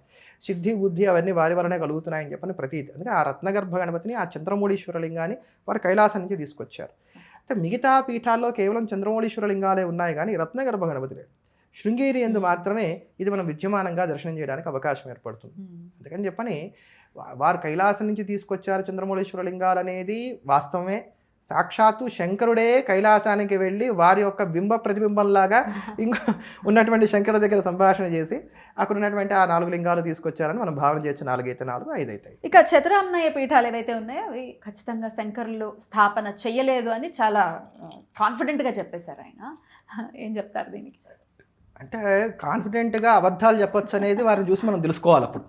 సిద్ధి బుద్ధి అవన్నీ వారి వలనే కలుగుతున్నాయని చెప్పని ప్రతీతి. అందుకే ఆ రత్నగర్భ గణపతిని, ఆ చంద్రమౌళీశ్వర లింగాన్ని వారు కైలాసం నుంచి తీసుకొచ్చారు. అయితే మిగతా పీఠాల్లో కేవలం చంద్రమౌళీశ్వర లింగాలే ఉన్నాయి కానీ రత్నగర్భ గణపతి లేదు. శృంగేరి యందు మాత్రమే ఇది మనం విద్యమానంగా దర్శనం చేయడానికి అవకాశం ఏర్పడుతుంది. అందుకని చెప్పని వారు కైలాసం నుంచి తీసుకొచ్చారు చంద్రమౌళీశ్వర లింగాలు అనేది వాస్తవమే, సాక్షాత్తు శంకరుడే కైలాసానికి వెళ్ళి వారి యొక్క బింబ ప్రతిబింబంలాగా ఇంకా ఉన్నటువంటి శంకరుడి దగ్గర సంభాషణ చేసి అక్కడ ఉన్నటువంటి ఆ 4 లింగాలు తీసుకొచ్చారని మనం భావన చేయొచ్చు. 4 అయితే 4, 5 అవుతాయి. ఇక చతురామ్నాయ పీఠాలు ఏవైతే ఉన్నాయో అవి ఖచ్చితంగా శంకరులు స్థాపన చెయ్యలేదు అని చాలా కాన్ఫిడెంట్గా చెప్పేశారు ఆయన. ఏం చెప్తారు దీనికి? అంటే కాన్ఫిడెంట్గా అబద్ధాలు చెప్పొచ్చు అనేది వారిని చూసి మనం తెలుసుకోవాలి. అప్పుడు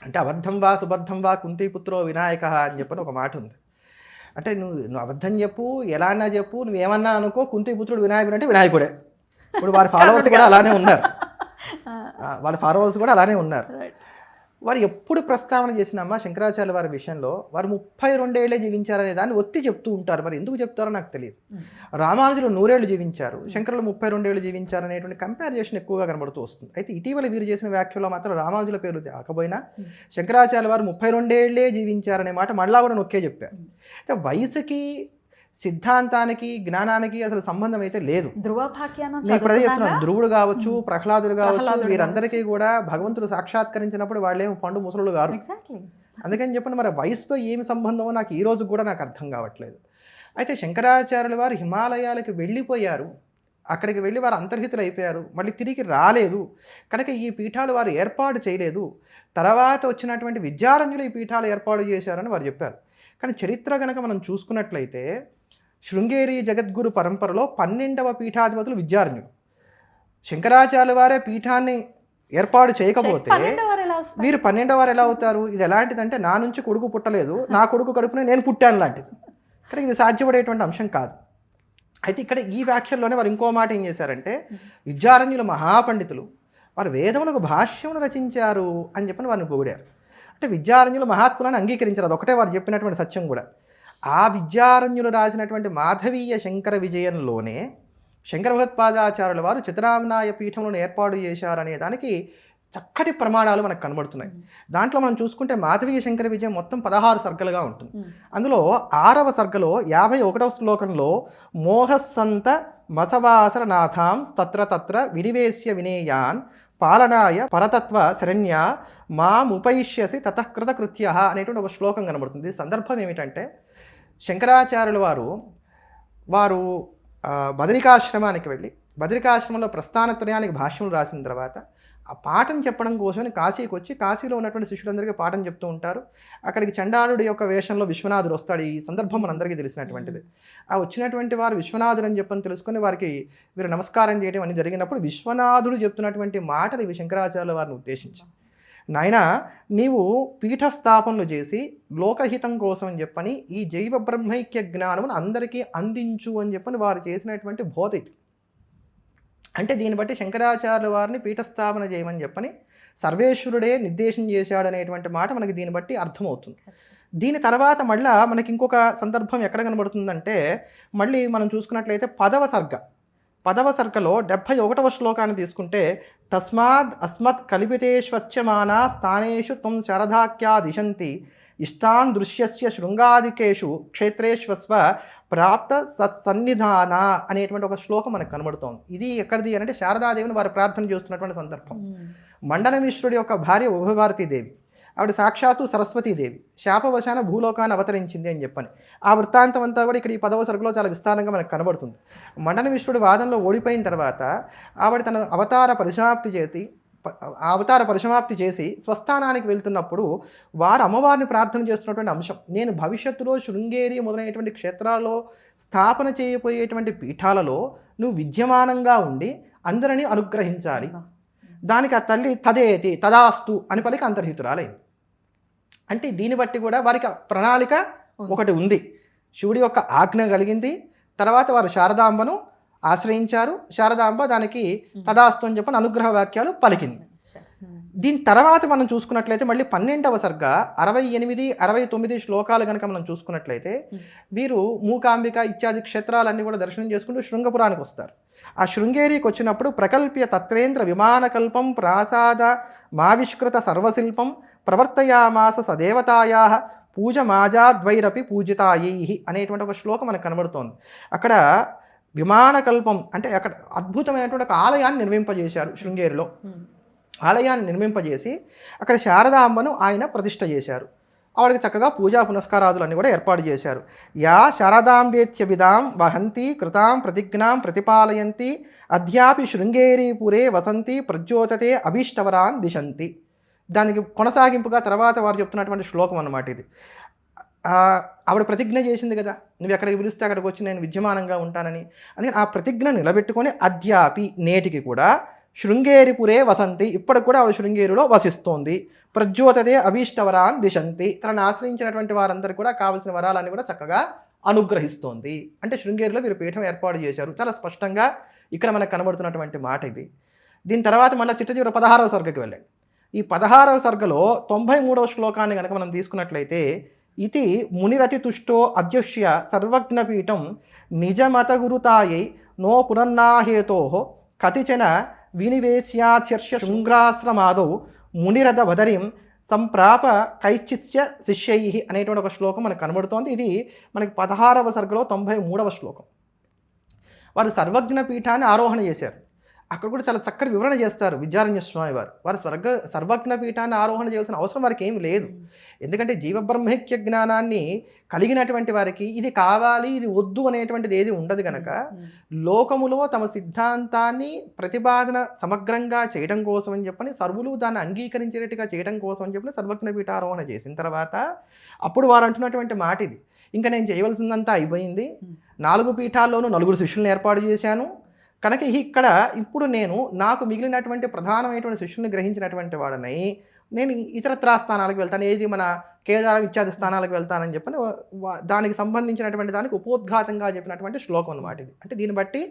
అంటే అబద్ధం వా సుబద్ధం వా కుంతీపుత్రో వినాయక అని చెప్పని ఒక మాట ఉంది. అంటే నువ్వు అబద్ధం చెప్పు, ఎలా అన్నా చెప్పు, నువ్వేమన్నా అనుకో, కుంతీపుత్రుడు వినాయకుడు అంటే వినాయకుడే. ఇప్పుడు వారి ఫాలోవర్స్ కూడా అలానే ఉన్నారు. వాళ్ళ ఫాలోవర్స్ కూడా అలానే ఉన్నారు. వారు ఎప్పుడు ప్రస్తావన చేసినమ్మా శంకరాచార్య వారి విషయంలో వారు 32 ఏళ్ళే జీవించారనే దాన్ని ఒత్తి చెప్తూ ఉంటారు. మరి ఎందుకు చెప్తారో నాకు తెలియదు. రామానుజులు 100 ఏళ్ళు జీవించారు, శంకరులు 32 ఏళ్ళు జీవించారు అనేటువంటి కంపారిజేషన్ ఎక్కువగా కనబడుతూ వస్తుంది. అయితే ఇటీవల వీరు చేసిన వ్యాఖ్యలో మాత్రం రామానుజుల పేరు కాకపోయినా శంకరాచార్య వారు 32 ఏళ్ళే జీవించారనే మాట మళ్ళా కూడా నొక్కే చెప్పారు. అయితే వయసుకి సిద్ధాంతానికి జ్ఞానానికి అసలు సంబంధం అయితే లేదు. ఇప్పుడు అదే చెప్తున్నాను, ధ్రువుడు కావచ్చు, ప్రహ్లాదుడు కావచ్చు, వీరందరికీ కూడా భగవంతుడు సాక్షాత్కరించినప్పుడు వాళ్ళేమో పండు ముసలుడు గారు. అందుకని చెప్పండి, మరి వయసుతో ఏమి సంబంధమో నాకు ఈ రోజు కూడా నాకు అర్థం కావట్లేదు. అయితే శంకరాచార్యుల వారు హిమాలయాలకు వెళ్ళిపోయారు, అక్కడికి వెళ్ళి వారు అంతర్హితులు అయిపోయారు, మళ్ళీ తిరిగి రాలేదు కనుక ఈ పీఠాలు వారు ఏర్పాటు చేయలేదు. తర్వాత వచ్చినటువంటి విద్యారణ్యులు ఈ పీఠాలు ఏర్పాటు చేశారని వారు చెప్పారు. కానీ చరిత్ర కనుక మనం చూసుకున్నట్లయితే శృంగేరి జగద్గురు పరంపరలో 12వ పీఠాధిపతులు విద్యారణ్యులు. శంకరాచార్యుల వారే పీఠాన్ని ఏర్పాటు చేయకపోతే వీరు 12వ వారు ఎలా అవుతారు? ఇది ఎలాంటిదంటే నా నుంచి కొడుకు పుట్టలేదు, నా కొడుకు కడుపునే నేను పుట్టాను లాంటిది. కానీ ఇది సాధ్యపడేటువంటి అంశం కాదు. అయితే ఇక్కడ ఈ వ్యాఖ్యల్లోనే వారు ఇంకో మాట ఏం చేశారంటే విద్యారణ్యులు మహాపండితులు, వారు వేదములకు భాష్యమును రచించారు అని చెప్పని వారిని పొగిడారు. అంటే విద్యారణ్యులు మహాత్ములను అంగీకరించారు, అదొకటే వారు చెప్పినటువంటి సత్యం కూడా. ఆ విద్యారణ్యులు రాసినటువంటి మాధవీయ శంకర విజయంలోనే శంకర భగవత్పాదాచార్యుల వారు చతురామ్నాయ పీఠములను ఏర్పాటు చేశారనే దానికి చక్కటి ప్రమాణాలు మనకు కనబడుతున్నాయి. దాంట్లో మనం చూసుకుంటే మాధవీయ శంకర విజయం మొత్తం 16 సర్గలుగా ఉంటుంది. అందులో 6వ సర్గలో 51వ శ్లోకంలో మోహస్సంత మసవాసర నాథాం తత్ర తత్ర వినివేశ్య వినేయాన్ పాలనాయ పరతత్వ శరణ్య మాముపైష్యసి తతఃకృత కృత్య అనేటువంటి ఒక శ్లోకం కనబడుతుంది. సందర్భం ఏమిటంటే శంకరాచార్యుల వారు బదరికాశ్రమానికి వెళ్ళి బదరికాశ్రమంలో ప్రస్థానత్రయానికి భాష్యములు రాసిన తర్వాత ఆ పాఠం చెప్పడం కోసమని కాశీకి వచ్చి కాశీలో ఉన్నటువంటి శిష్యులందరికీ పాఠం చెప్తూ ఉంటారు. అక్కడికి చండాలుడి యొక్క వేషంలో విశ్వనాథుడు వస్తాడు. ఈ సందర్భం మనందరికీ తెలిసినటువంటిది. ఆ వచ్చినటువంటి వారు విశ్వనాథుడు అని చెప్పని తెలుసుకొని వారికి వీరు నమస్కారం చేయడం అని జరిగినప్పుడు విశ్వనాథుడు చెప్తున్నటువంటి మాటలు ఇవి శంకరాచార్యుల వారిని ఉద్దేశించి, నాయన నీవు పీఠస్థాపనలు చేసి లోకహితం కోసం అని చెప్పని ఈ జైవ బ్రహ్మైక్య జ్ఞానమును అందరికీ అందించు అని చెప్పని వారు చేసినటువంటి బోధ ఇది. అంటే దీన్ని బట్టి శంకరాచార్యుల వారిని పీఠస్థాపన చేయమని చెప్పని సర్వేశ్వరుడే నిర్దేశం చేశాడనేటువంటి మాట మనకి దీన్ని బట్టి అర్థమవుతుంది. దీని తర్వాత మళ్ళీ మనకి ఇంకొక సందర్భం ఎక్కడ కనబడుతుందంటే మళ్ళీ మనం చూసుకున్నట్లయితే 10వ సర్గలో 71వ శ్లోకాన్ని తీసుకుంటే తస్మాద్ అస్మత్ కల్పితేష్వచ్యమానా స్థానేషు త్వం శరధాఖ్యా దిశంతి ఇష్టాన్ దృశ్యస్య శృంగాదికేషు క్షేత్రేష్వస్వ ప్రాప్త సత్సన్నిధాన అనేటువంటి ఒక శ్లోకం మనకు కనబడుతోంది. ఇది ఎక్కడిది అంటే శారదాదేవిని వారు ప్రార్థన చేస్తున్నటువంటి సందర్భం. మండనమిశ్రుడి యొక్క భార్య ఉభయభారతీదేవి, ఆవిడ సాక్షాత్తు సరస్వతీదేవి శాపవశాన భూలోకాన్ని అవతరించింది అని చెప్పని ఆ వృత్తాంతం అంతా కూడా ఇక్కడ ఈ 10వ సర్గలో చాలా విస్తారంగా మనకు కనబడుతుంది. మండనమిశ్రుడి వాదనలో ఓడిపోయిన తర్వాత ఆవిడ తన అవతార పరిసమాప్తి చేసి స్వస్థానానికి వెళ్తున్నప్పుడు వారు అమ్మవారిని ప్రార్థన చేస్తున్నటువంటి అంశం, నేను భవిష్యత్తులో శృంగేరి మొదలైనటువంటి క్షేత్రాల్లో స్థాపన చేయబోయేటువంటి పీఠాలలో నువ్వు విద్యమానంగా ఉండి అందరినీ అనుగ్రహించాలి. దానికి ఆ తల్లి తదేతి తదాస్తు అని పలికి అంతర్హితురాలైంది. అంటే దీన్ని బట్టి కూడా వారికి ప్రణాళిక ఒకటి ఉంది. శివుడి యొక్క ఆజ్ఞ కలిగింది, తర్వాత వారు శారదాంబను ఆశ్రయించారు, శారదాంబ దానికి తదాస్తు అని చెప్పని అనుగ్రహ వాక్యాలు పలికింది. దీని తర్వాత మనం చూసుకున్నట్లయితే మళ్ళీ 12వ సర్గ 68, 69 శ్లోకాలు కనుక మనం చూసుకున్నట్లయితే వీరు మూకాంబిక ఇత్యాది క్షేత్రాలన్నీ కూడా దర్శనం చేసుకుంటూ శృంగపురానికి వస్తారు. ఆ శృంగేరికి వచ్చినప్పుడు ప్రకల్ప్య తత్రేంద్ర విమానకల్పం ప్రాసాద మావిష్కృత సర్వశిల్పం ప్రవర్తయామాస సదేవతాయా పూజ మాజాద్వైరపి పూజితాయై అనేటువంటి ఒక శ్లోకం మనకు కనబడుతోంది. అక్కడ విమానకల్పం అంటే అక్కడ అద్భుతమైనటువంటి ఒక ఆలయాన్ని నిర్మింపజేశారు. శృంగేరిలో ఆలయాన్ని నిర్మింపజేసి అక్కడ శారదాంబను ఆయన ప్రతిష్ఠ చేశారు. ఆవిడకి చక్కగా పూజా పునస్కారాదులన్నీ కూడా ఏర్పాటు చేశారు. యా శారదాంబేత్య విదాం వహంతి కృతాం ప్రతిజ్ఞాం ప్రతిపాలయంతి అద్యాపి శృంగేరీపురే వసంతి ప్రజ్యోతతే అభీష్టవరాన్ దిశంతి. దానికి కొనసాగింపుగా తర్వాత వారు చెప్తున్నటువంటి శ్లోకం అన్నమాట ఇది. ఆవిడ ప్రతిజ్ఞ చేసింది కదా, నువ్వు ఎక్కడికి పిలిస్తే అక్కడికి వచ్చి నేను విద్యమానంగా ఉంటానని. అందుకని ఆ ప్రతిజ్ఞ నిలబెట్టుకొని అద్యాపి నేటికి కూడా శృంగేరిపురే వసంతి, ఇప్పటికి కూడా ఆవిడ శృంగేరిలో వసిస్తోంది. ప్రజ్యోతదే అభీష్టవరాన్ దిశంతి, తనను ఆశ్రయించినటువంటి వారందరికీ కూడా కావలసిన వరాలన్నీ కూడా చక్కగా అనుగ్రహిస్తోంది. అంటే శృంగేరిలో వీరు పీఠం ఏర్పాటు చేశారు. చాలా స్పష్టంగా ఇక్కడ మనకు కనబడుతున్నటువంటి మాట ఇది. దీని తర్వాత మళ్ళీ చిట్ట 16వ సర్గకి వెళ్ళండి. ఈ 16వ సర్గలో 93వ శ్లోకాన్ని కనుక మనం తీసుకున్నట్లయితే, ఇది మునిరతి తుష్టో అధ్యక్ష్య సర్వజ్ఞపీఠం నిజమత గురుతాయై నో పునర్నాహేతో కతిచన వినివేశ్యాచర్ష శృంగాశ్రమాదౌ మునిరథ వదరిం సంప్రాప కైచిత్స్య శిష్యై అనేటువంటి ఒక శ్లోకం మనకు కనబడుతోంది. ఇది మనకి 16వ సర్గలో 93వ శ్లోకం. వారు సర్వజ్ఞ పీఠాన్ని ఆరోహణ చేశారు. అక్కడ కూడా చాలా చక్కటి వివరణ చేస్తారు విద్యారణ్య స్వామి వారు. వారు సర్వజ్ఞ పీఠాన్ని ఆరోహణ చేయాల్సిన అవసరం వారికి ఏమి లేదు. ఎందుకంటే జీవబ్రహ్మైక్య జ్ఞానాన్ని కలిగినటువంటి వారికి ఇది కావాలి ఇది వద్దు అనేటువంటిది ఏది ఉండదు కనుక, లోకములో తమ సిద్ధాంతాన్ని ప్రతిపాదన సమగ్రంగా చేయడం కోసం అని చెప్పని సర్వులు దాన్ని అంగీకరించేటట్టుగా చేయడం కోసం అని చెప్పని సర్వజ్ఞ పీఠ ఆరోహణ చేసిన తర్వాత అప్పుడు వారు అంటున్నటువంటి మాట ఇది, ఇంకా నేను చేయవలసిందంతా అయిపోయింది, 4 పీఠాల్లోనూ 4 శిష్యులను ఏర్పాటు చేశాను కనుక ఇక్కడ ఇప్పుడు నేను నాకు మిగిలినటువంటి ప్రధానమైనటువంటి శిష్యుల్ని గ్రహించినటువంటి వాడినై నేను ఇతరత్రా స్థానాలకు వెళ్తాను, ఏది మన కేదారం ఇత్యాది స్థానాలకు వెళ్తానని చెప్పని దానికి సంబంధించినటువంటి దానికి ఉపోద్ఘాతంగా చెప్పినటువంటి శ్లోకం అన్నమాట ఇది. అంటే దీన్ని బట్టి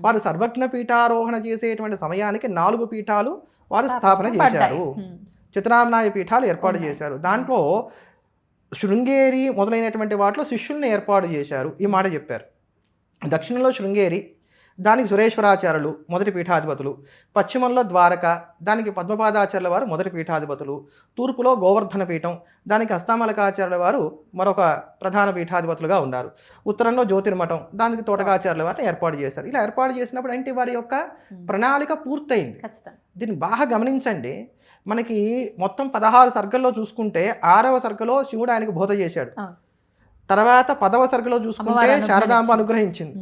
వారు సర్వజ్ఞ పీఠారోహణ చేసేటువంటి సమయానికి 4 పీఠాలు వారు స్థాపన చేశారు, చిత్రామ్నాయ పీఠాలు ఏర్పాటు చేశారు. దాంట్లో శృంగేరి మొదలైనటువంటి వాటిలో శిష్యుల్ని ఏర్పాటు చేశారు. ఈ మాట చెప్పారు. దక్షిణంలో శృంగేరి, దానికి సురేశ్వరాచార్యులు మొదటి పీఠాధిపతులు, పశ్చిమంలో ద్వారక, దానికి పద్మపాదాచార్యుల వారు మొదటి పీఠాధిపతులు, తూర్పులో గోవర్ధన పీఠం, దానికి హస్తమలకాచార్యుల వారు మరొక ప్రధాన పీఠాధిపతులుగా ఉన్నారు, ఉత్తరంలో జ్యోతిర్మఠం, దానికి తోటకాచార్యుల వారిని ఏర్పాటు చేశారు. ఇలా ఏర్పాటు చేసినప్పుడు ఏంటి వారి యొక్క ప్రణాళిక పూర్తయింది. దీన్ని బాగా గమనించండి. మనకి మొత్తం 16 సర్గల్లో చూసుకుంటే 6వ సర్గలో శివుడు ఆయనకు బోధ చేశాడు. తర్వాత 10వ సర్గలో చూసుకుంటే శారదాంబ అనుగ్రహించింది.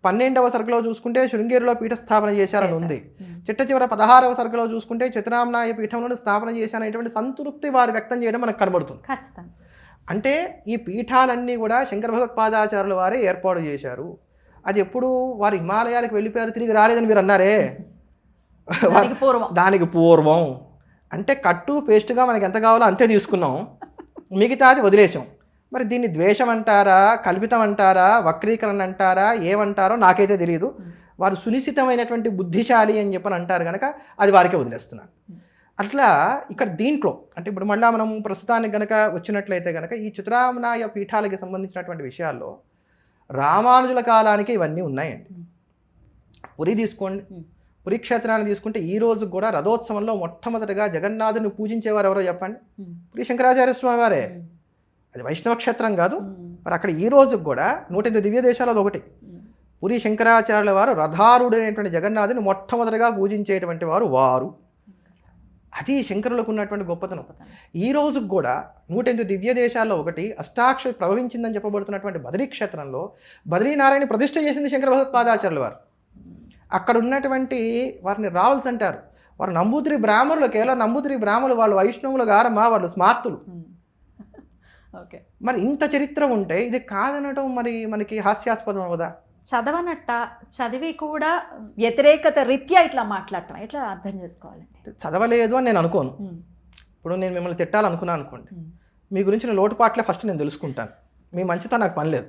12వ సర్గలో చూసుకుంటే శృంగేరిలో పీఠ స్థాపన చేశారని ఉంది. చిట్ట చివర 16వ సర్గలో చూసుకుంటే చిత్రామ్నాయ పీఠంలో స్థాపన చేశారనేటువంటి సంతృప్తి వారు వ్యక్తం చేయడం మనకు కనబడుతుంది. అంటే ఈ పీఠాలన్నీ కూడా శంకర భగవత్పాదాచార్యుల వారే ఏర్పాటు చేశారు. అది ఎప్పుడు వారు హిమాలయాలకు వెళ్ళిపోయారు, తిరిగి రాలేదని మీరు అన్నారే, దానికి పూర్వం. అంటే కట్టు పేస్ట్గా మనకి ఎంత కావాలో అంతే తీసుకున్నాం, మిగతాది వదిలేసాం. మరి దీన్ని ద్వేషం అంటారా, కల్పితం అంటారా, వక్రీకరణ అంటారా, ఏమంటారో నాకైతే తెలియదు. వారు సునిశ్చితమైనటువంటి బుద్ధిశాలి అని చెప్పని అంటారు కనుక అది వారికే వదిలేస్తున్నారు. అట్లా ఇక్కడ దీంట్లో అంటే ఇప్పుడు మళ్ళీ మనం ప్రస్తుతానికి కనుక వచ్చినట్లయితే కనుక ఈ చిత్రామ్నాయ పీఠాలకి సంబంధించినటువంటి విషయాల్లో రామానుజుల కాలానికి ఇవన్నీ ఉన్నాయండి. పురి తీసుకోండి, పురి క్షేత్రాన్ని తీసుకుంటే ఈ రోజు కూడా రథోత్సవంలో మొట్టమొదటిగా జగన్నాథుని పూజించేవారు ఎవరో చెప్పండి? పురి శంకరాచార్య స్వామి వారే. అది వైష్ణవ క్షేత్రం కాదు. మరి అక్కడ ఈ రోజుకి కూడా 108 దివ్య దేశాలలో ఒకటి. పురి శంకరాచార్యుల వారు రథారుడైనటువంటి జగన్నాథుని మొట్టమొదటిగా పూజించేటువంటి వారు. అది శంకరులకు ఉన్నటువంటి గొప్పతనం. ఈ రోజుకి కూడా 108 దివ్య దేశాల్లో ఒకటి అష్టాక్షరి ప్రభవించిందని చెప్పబడుతున్నటువంటి బదరీ క్షేత్రంలో బద్రీనారాయణ ప్రతిష్ఠ చేసింది శంకర భగవత్పాదాచార్యుల వారు. అక్కడ ఉన్నటువంటి వారిని రావల్సి అంటారు. వారు నంబూతిరి బ్రాహ్మణులు, కేవలం నంబూతిరి బ్రాహ్మణులు, వాళ్ళు వైష్ణవులు గారమ్మా, వాళ్ళు స్మార్తులు. మరి ఇంత చరిత్ర ఉంటే ఇది కాదనటం మరి మనకి హాస్యాస్పదం అవదా? చదవనట్ట, చదివి కూడా వ్యతిరేకత రీత్యా ఇట్లా మాట్లాడటం ఎట్లా అర్థం చేసుకోవాలంటే? చదవలేదు అని నేను అనుకోను. ఇప్పుడు నేను మిమ్మల్ని తిట్టాలనుకున్నాను అనుకోండి, మీ గురించి నేను లోటుపాట్లే ఫస్ట్ నేను తెలుసుకుంటాను, మీ మంచితో నాకు పని లేదు.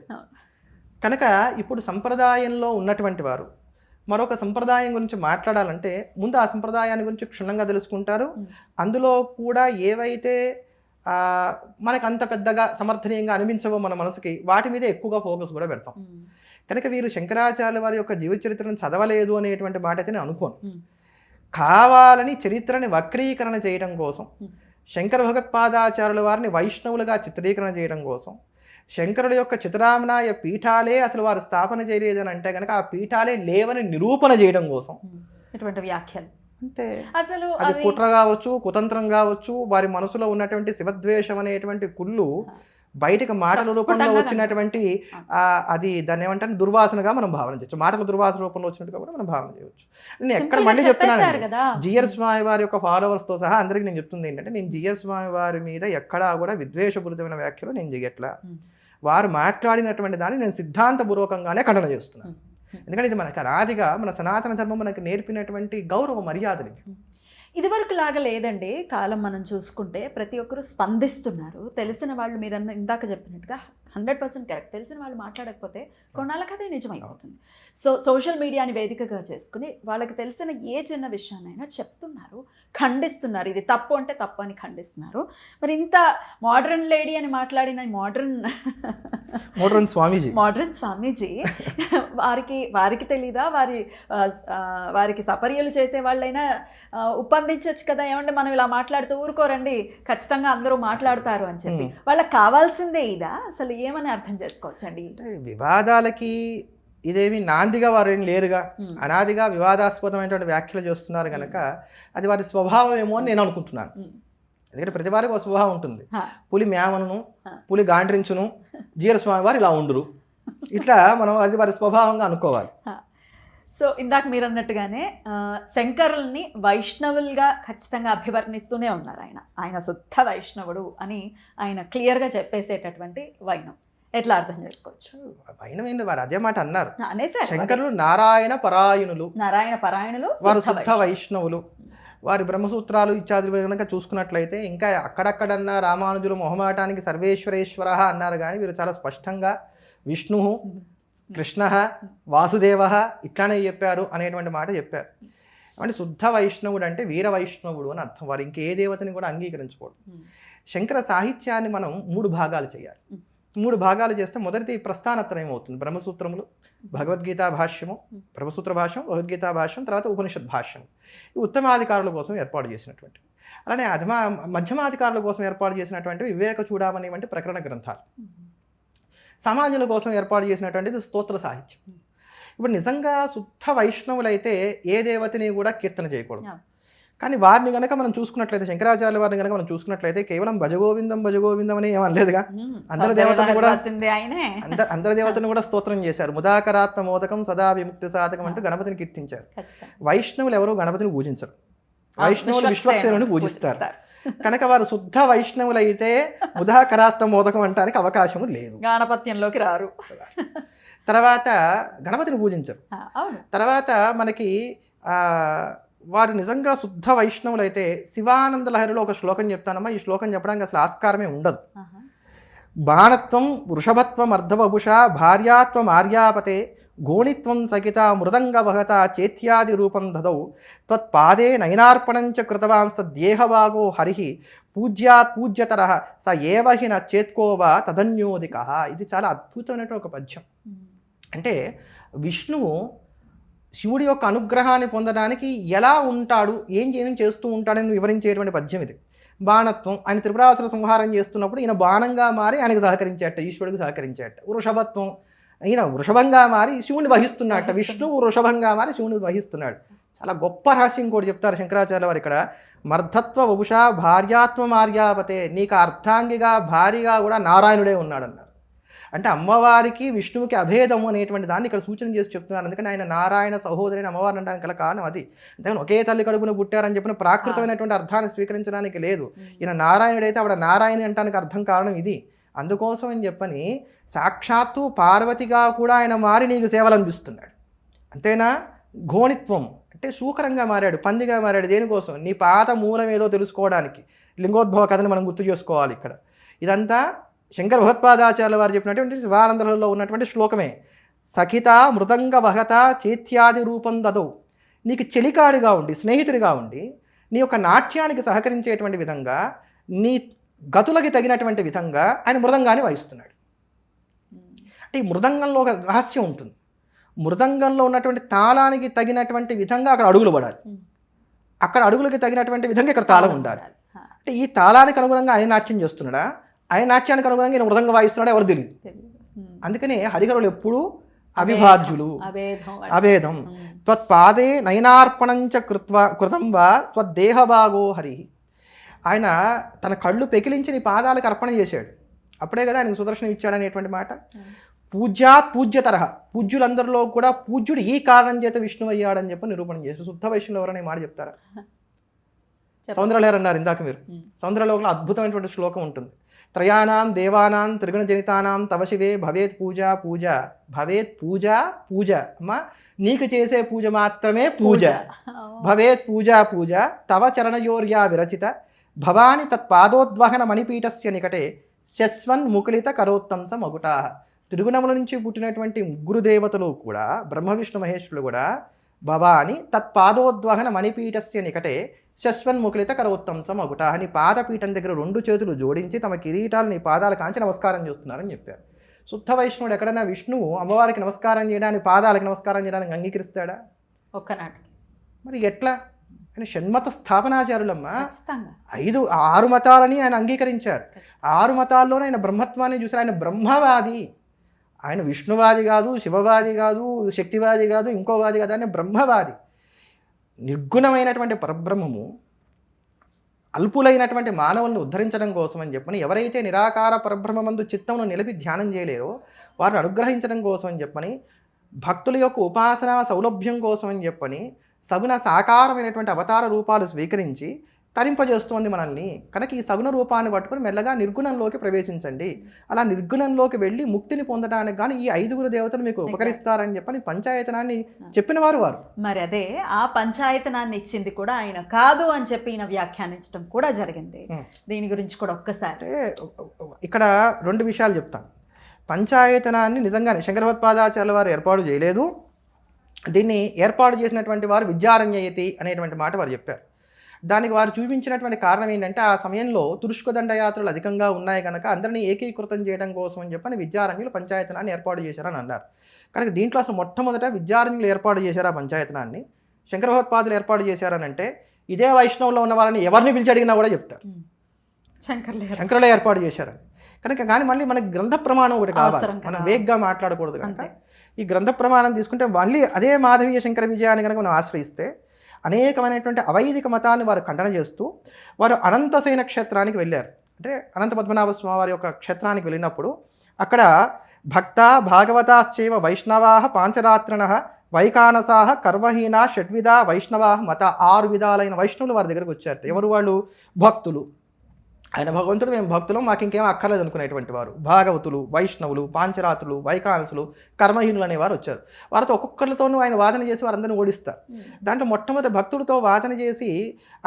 కనుక ఇప్పుడు సంప్రదాయంలో ఉన్నటువంటి వారు మరొక సంప్రదాయం గురించి మాట్లాడాలంటే ముందు ఆ సంప్రదాయాన్ని గురించి క్షుణ్ణంగా తెలుసుకుంటారు. అందులో కూడా ఏవైతే మనకు అంత పెద్దగా సమర్థనీయంగా అనిపించవో మన మనసుకి, వాటి మీద ఎక్కువగా ఫోకస్ కూడా పెడతాం. కనుక వీరు శంకరాచార్యుల వారి యొక్క జీవిత చరిత్రను చదవలేదు అనేటువంటి మాట అయితే నేను అనుకోను. కావాలని చరిత్రని వక్రీకరణ చేయడం కోసం, శంకర భగవత్పాదాచార్యుల వారిని వైష్ణవులుగా చిత్రీకరణ చేయడం కోసం, శంకరుల యొక్క చిత్రామ్నాయ పీఠాలే అసలు వారు స్థాపన చేయలేదని అంటే కనుక ఆ పీఠాలే లేవని నిరూపణ చేయడం కోసం ఇటువంటి వ్యాఖ్యలు అంతే. అసలు అది కుట్ర కావచ్చు, కుతంత్రం కావచ్చు, వారి మనసులో ఉన్నటువంటి శివద్వేషం అనేటువంటి కుళ్ళు బయటకు మాటల రూపంలో వచ్చినటువంటి అది దాన్ని ఏమంటారు దుర్వాసనగా మనం భావన చేయొచ్చు. మాటల దుర్వాసన రూపంలో వచ్చినట్టుగా కూడా మనం భావన చేయవచ్చు. నేను ఎక్కడ మళ్ళీ చెప్తున్నాను, జిఆర్ స్వామి వారి యొక్క ఫాలోవర్స్తో సహా అందరికీ నేను చెప్తుంది ఏంటంటే, నేను జిఆర్ స్వామి వారి మీద ఎక్కడా కూడా విద్వేషపూరితమైన వ్యాఖ్యలు నేను చేయట్లా. వారు మాట్లాడినటువంటి దాన్ని నేను సిద్ధాంతపూర్వకంగానే ఖండన చేస్తున్నాను. ఎందుకంటే ఇది మనకు అనాదిగా మన సనాతన ధర్మం మనకు నేర్పినటువంటి గౌరవ మర్యాదలు. ఇదివరకు లాగా లేదండి కాలం. మనం చూసుకుంటే ప్రతి ఒక్కరు స్పందిస్తున్నారు. తెలిసిన వాళ్ళు మీరు ఇందాక చెప్పినట్టుగా 100% కరెక్ట్. తెలిసిన వాళ్ళు మాట్లాడకపోతే కొన్నాళ్ళకి అదే నిజమైపోతుంది. సోషల్ మీడియాని వేదికగా చేసుకుని వాళ్ళకి తెలిసిన ఏ చిన్న విషయాన్నైనా చెప్తున్నారు, ఖండిస్తున్నారు. ఇది తప్పు అంటే తప్పు అని ఖండిస్తున్నారు. మరి ఇంత మోడర్న్ లేడీ అని మాట్లాడిన మోడర్న్ స్వామీజీ వారికి తెలీదా? వారికి సపర్యలు చేసే వాళ్ళైనా ఉప్పందించవచ్చు కదా, ఏమంటే మనం ఇలా మాట్లాడుతూ ఊరుకోరండి, ఖచ్చితంగా అందరూ మాట్లాడతారు అని చెప్పి. వాళ్ళకి కావాల్సిందే ఇదా? అసలు ఏమని అర్థం చేసుకోవచ్చండి? వివాదాలకి ఇదేమి నాందిగా వారు ఏం లేరుగా, అనాదిగా వివాదాస్పదమైనటువంటి వ్యాఖ్యలు చేస్తున్నారు కనుక అది వారి స్వభావం ఏమో అని నేను అనుకుంటున్నాను. ఎందుకంటే ప్రతి వారికి ఒక స్వభావం ఉంటుంది. పులి మేమను, పులి గాండ్రించును, జీరస్వామి వారు ఇలా ఉండురు, ఇట్లా మనం అది వారి స్వభావంగా అనుకోవాలి. సో ఇందాక మీరు అన్నట్టుగానే శంకరుల్ని వైష్ణవులుగా ఖచ్చితంగా అభివర్ణిస్తూనే ఉన్నారు. ఆయన శుద్ధ వైష్ణవుడు అని ఆయన క్లియర్గా చెప్పేసేటటువంటి వైనం ఎట్లా అర్థం చేసుకోవచ్చు? వైనం ఏంటి, వారు అదే మాట అన్నారు. శంకరులు నారాయణ పరాయణులు, వారు శుద్ధ వైష్ణవులు. వారి బ్రహ్మసూత్రాలు ఇత్యాదులు కనుక చూసుకున్నట్లయితే ఇంకా అక్కడక్కడన్నా రామానుజులు మొహమాటానికి సర్వేశ్వరేశ్వర అన్నారు, కానీ వీరు చాలా స్పష్టంగా విష్ణు, కృష్ణ, వాసుదేవ ఇట్లానే చెప్పారు అనేటువంటి మాట చెప్పారు. అంటే శుద్ధ వైష్ణవుడు అంటే వీర వైష్ణవుడు అని అర్థం. వారు ఇంకే దేవతని కూడా అంగీకరించుకోవడం. శంకర సాహిత్యాన్ని మనం 3 భాగాలు చేయాలి. 3 భాగాలు చేస్తే మొదటిది ప్రస్థానత్రయం అవుతుంది. బ్రహ్మసూత్రములు, భగవద్గీతా భాష్యము, బ్రహ్మసూత్ర భాష్యం, భగవద్గీతా భాష్యం, తర్వాత ఉపనిషత్ భాష్యం. ఈ ఉత్తమాధికారుల కోసం ఏర్పాటు చేసినటువంటి, అలానే మధ్యమాధికారుల కోసం ఏర్పాటు చేసినటువంటి వివేక చూడామణి వంటి ప్రకరణ గ్రంథాలు. సమాజుల కోసం ఏర్పాటు చేసినటువంటిది స్తోత్ర సాహిత్యం. ఇప్పుడు నిజంగా శుద్ధ వైష్ణవులైతే ఏ దేవతని కూడా కీర్తన చేయకూడదు. కానీ వారిని కనుక మనం చూసుకున్నట్లయితే, శంకరాచార్య వారిని కనుక మనం చూసుకున్నట్లయితే కేవలం భజగోవిందం అని ఏమనలేదుగా. అందరి దేవతను కూడా స్తోత్రం చేశారు. ముదాకరాత్మ మోదకం సదా విముక్తి సాధకం అంటూ గణపతిని కీర్తించారు. వైష్ణవులు ఎవరు గణపతిని పూజించరు, వైష్ణవులు విశ్వక్సేనుని పూజిస్తారు. కనుక వారు శుద్ధ వైష్ణవులు అయితే ముదాకరాత్మ మోదకం అంటానికి అవకాశము లేదు, గణపత్యంలోకి రారు. తర్వాత గణపతిని పూజించరు. తర్వాత మనకి వారు నిజంగా శుద్ధ వైష్ణవులు అయితే శివానంద లహరిలో ఒక శ్లోకం చెప్తానమ్మా. ఈ శ్లోకం చెప్పడానికి అసలు ఆస్కారమే ఉండదు. బాణత్వం వృషభత్వం అర్ధవభుష భార్యాత్వం ఆర్యాపతే గోణిత్వం సకిత మృదంగవహత చేత్యాది రూపం దదౌ త్వత్పాదే నయనార్పణంచ కృతవాన్ సద్యేహవాగో హరి పూజ్యాత్ పూజ్యతర స ఏవహి న చేత్కోవా తదన్యోదిక. ఇది చాలా అద్భుతమైనటువంటి ఒక పద్యం. అంటే విష్ణువు శివుడి యొక్క అనుగ్రహాన్ని పొందడానికి ఎలా ఉంటాడు, ఏం చేస్తూ ఉంటాడని వివరించేటువంటి పద్యం ఇది. బాణత్వం, ఆయన త్రిపురాసుర సంహారం చేస్తున్నప్పుడు ఈయన బాణంగా మారి ఆయనకు సహకరించేట, ఈశ్వరుడికి సహకరించేట. వృషభత్వం, ఈయన వృషభంగా మారి శివుని వహిస్తున్నట్ట, విష్ణువు వృషభంగా మారి శివుని వహిస్తున్నాడు. చాలా గొప్ప రహస్యం కూడా చెప్తారు శంకరాచార్య వారు ఇక్కడ. మర్ధత్వ వభుష భార్యాత్వం ఆర్యాపతే, నీకు అర్ధాంగిగా భారీగా కూడా నారాయణుడే ఉన్నాడన్నారు. అంటే అమ్మవారికి విష్ణువుకి అభేదము అనేటువంటి దాన్ని ఇక్కడ సూచన చేసి చెప్తున్నారు. అందుకని ఆయన నారాయణ సహోదరిని అమ్మవారిని అనడానికి గల కారణం అది. అంతేగాని ఒకే తల్లి కడుపున పుట్టారని చెప్పిన ప్రాకృతమైనటువంటి అర్థాన్ని స్వీకరించడానికి లేదు. ఈయన నారాయణుడైతే ఆవిడ నారాయణి అంటానికి అర్థం కారణం ఇది. అందుకోసం అని చెప్పని సాక్షాత్తు పార్వతిగా కూడా ఆయన మారి నీకు సేవలు అందిస్తున్నాడు. అంతేనా? ఘోణిత్వం అంటే శూకరంగా మారాడు, పందిగా మారాడు. దేనికోసం? నీ పాత మూలం ఏదో తెలుసుకోవడానికి. లింగోద్భవ కథని మనం గుర్తు చేసుకోవాలి ఇక్కడ. ఇదంతా శంకర భగవత్పాదాచార్యుల వారు చెప్పినటువంటి శివానందలో ఉన్నటువంటి శ్లోకమే. సఖిత మృదంగ వహత చేత్యాది రూపం దదౌ, నీకు చెలికాడిగా ఉండి, స్నేహితుడిగా ఉండి, నీ యొక్క నాట్యానికి సహకరించేటువంటి విధంగా, నీ గతులకి తగినటువంటి విధంగా ఆయన మృదంగాన్ని వాయిస్తున్నాడు. అంటే ఈ మృదంగంలో ఒక రహస్యం ఉంటుంది. మృదంగంలో ఉన్నటువంటి తాళానికి తగినటువంటి విధంగా అక్కడ అడుగులు పడాలి, అక్కడ అడుగులకి తగినటువంటి విధంగా ఇక్కడ తాళం ఉండాలి. అంటే ఈ తాళానికి అనుగుణంగా ఆయన నాట్యం చేస్తున్నాడా, ఆయన నాట్యానికి అనుగుణంగా ఈయన మృదంగా వాయిస్తున్నాడా ఎవరు తెలియదు. అందుకనే హరిహరులు ఎప్పుడూ అవిభాజ్యులు, అభేదం. త్వత్పాదే నయనార్పణంచ కృతం వా స్వదేహభాగో హరి. ఆయన తన కళ్ళు పెకిలించి నీ పాదాలకు అర్పణ చేశాడు, అప్పుడే కదా ఆయనకు సుదర్శనం ఇచ్చాడనేటువంటి మాట. పూజ్యాత్ పూజ్యతరహ, పూజ్యులందరిలో కూడా పూజ్యుడు ఈ కారణం చేత విష్ణువు అయ్యాడని చెప్పి నిరూపణ చేశాడు. శుద్ధ వైష్ణవులు ఎవరనే మాట చెప్తారా? సౌందర్యలహరి అన్నారు ఇందాక మీరు. సౌందర్యలోకంలో అద్భుతమైనటువంటి శ్లోకం ఉంటుంది. త్రయాణం దేవానాం త్రిగుణ జనితానాం తవ శివే భవేత్ పూజ పూజ, భవేత్ పూజ పూజ. అమ్మా నీకు చేసే పూజ మాత్రమే పూజ. భవేత్ పూజ పూజ తవ చరణయోర్యా విరచిత భవాని తత్పాదోద్వహన మణిపీఠస్య నికటే శస్వన్ ముకులిత కరోత్తంస మగుటా. త్రిగుణముల నుంచి పుట్టినటువంటి ముగ్గురు దేవతలు కూడా, బ్రహ్మ విష్ణు మహేశ్వరులు కూడా, భవాని తత్పాదోద్వహన మణిపీఠస్య నికటే శస్వన్ ముకులిత కరోత్తంస మగుట. నీ పాదపీఠం దగ్గర 2 చేతులు జోడించి తమ కిరీటాలు నీ పాదాల కాంచి నమస్కారం చేస్తున్నారని చెప్పారు. శుద్ధ వైష్ణవుడు ఎక్కడైనా విష్ణువు అమ్మవారికి నమస్కారం చేయడానికి, పాదాలకు నమస్కారం చేయడానికి అంగీకరిస్తాడా? ఒక్కనాటికి. మరి ఎట్లా? ఆయన షణ్మత స్థాపనాచారులమ్మా. 6 మతాలని ఆయన అంగీకరించారు. 6 మతాల్లోనే ఆయన బ్రహ్మత్వాన్ని చూసారు. ఆయన బ్రహ్మవాది, ఆయన విష్ణువాది కాదు, శివవాది కాదు, శక్తివాది కాదు, ఇంకోవాది కాదు, ఆయన బ్రహ్మవాది. నిర్గుణమైనటువంటి పరబ్రహ్మము అల్పులైనటువంటి మానవులను ఉద్ధరించడం కోసం అని చెప్పని, ఎవరైతే నిరాకార పరబ్రహ్మమందు చిత్తమును నిలిపి ధ్యానం చేయలేరో వారిని అనుగ్రహించడం కోసం అని చెప్పని, భక్తుల యొక్క ఉపాసనా సౌలభ్యం కోసం అని చెప్పని సగుణ సాకారమైనటువంటి అవతార రూపాలు స్వీకరించి తరింపజేస్తోంది మనల్ని. కనుక ఈ సగుణ రూపాన్ని పట్టుకుని మెల్లగా నిర్గుణంలోకి ప్రవేశించండి. అలా నిర్గుణంలోకి వెళ్ళి ముక్తిని పొందడానికి కానీ ఈ 5 దేవతలు మీకు ఉపకరిస్తారని చెప్పని పంచాయతనాన్ని చెప్పిన వారు. మరి అదే ఆ పంచాయతనాన్ని ఇచ్చింది కూడా ఆయన కాదు అని చెప్పి ఈయన వ్యాఖ్యానించడం కూడా జరిగింది. దీని గురించి కూడా ఒక్కసారి ఇక్కడ 2 విషయాలు చెప్తాను. పంచాయతనాన్ని నిజంగానే శంకర భగవత్పాదాచార్యుల వారు ఏర్పాటు చేయలేదు. దీన్ని ఏర్పాటు చేసినటువంటి వారు విద్యారణ్యయతి అనేటువంటి మాట వారు చెప్పారు. దానికి వారు చూపించినటువంటి కారణం ఏంటంటే, ఆ సమయంలో తురుష్క దండయాత్రలు అధికంగా ఉన్నాయి కనుక అందరినీ ఏకీకృతం చేయడం కోసం అని చెప్పని విద్యారణ్యులు పంచాయతనాన్ని ఏర్పాటు చేశారని అన్నారు. కనుక దీంట్లో అసలు మొట్టమొదట విద్యారణ్యులు ఏర్పాటు చేశారు ఆ పంచాయతనాన్ని. శంకర భగవత్పాదులు ఏర్పాటు చేశారని అంటే ఇదే వైష్ణవంలో ఉన్న వాళ్ళని ఎవరిని పిలిచి అడిగినా కూడా చెప్తారు శంకరులే ఏర్పాటు చేశారని. కనుక కానీ మళ్ళీ మనకి గ్రంథ ప్రమాణం ఒకటి కావాలి, మనం వేగ్గా మాట్లాడకూడదు. కనుక ఈ గ్రంథ ప్రమాణం తీసుకుంటే మళ్ళీ అదే మాధవీయ శంకర విజయాన్ని కనుక మనం ఆశ్రయిస్తే అనేకమైనటువంటి అవైదిక మతాన్ని వారు ఖండన చేస్తూ వారు అనంతసేన క్షేత్రానికి వెళ్ళారు. అంటే అనంత పద్మనాభ స్వామి వారి యొక్క క్షేత్రానికి వెళ్ళినప్పుడు అక్కడ భక్త భాగవతాశ్చైవ వైష్ణవాః పాంచరాత్రిణః వైకానసాః కర్మహీనా షడ్విధా వైష్ణవాః మత 6 విధాలైన వైష్ణవులు వారి దగ్గరికి వచ్చారు. ఎవరు వాళ్ళు? భక్తులు. ఆయన భగవంతుడు, మేము భక్తులు, మాకు ఇంకేం అక్కర్లేదు అనుకునేటువంటి వారు. భాగవతులు, వైష్ణవులు, పాంచరాత్రులు, వైకానసులు, కర్మహీనులు అనేవారు వచ్చారు. వారితో ఒక్కొక్కరితోనూ ఆయన వాదన చేసి వారందరినీ ఓడిస్తారు. దాంట్లో మొట్టమొదటి భక్తుడితో వాదన చేసి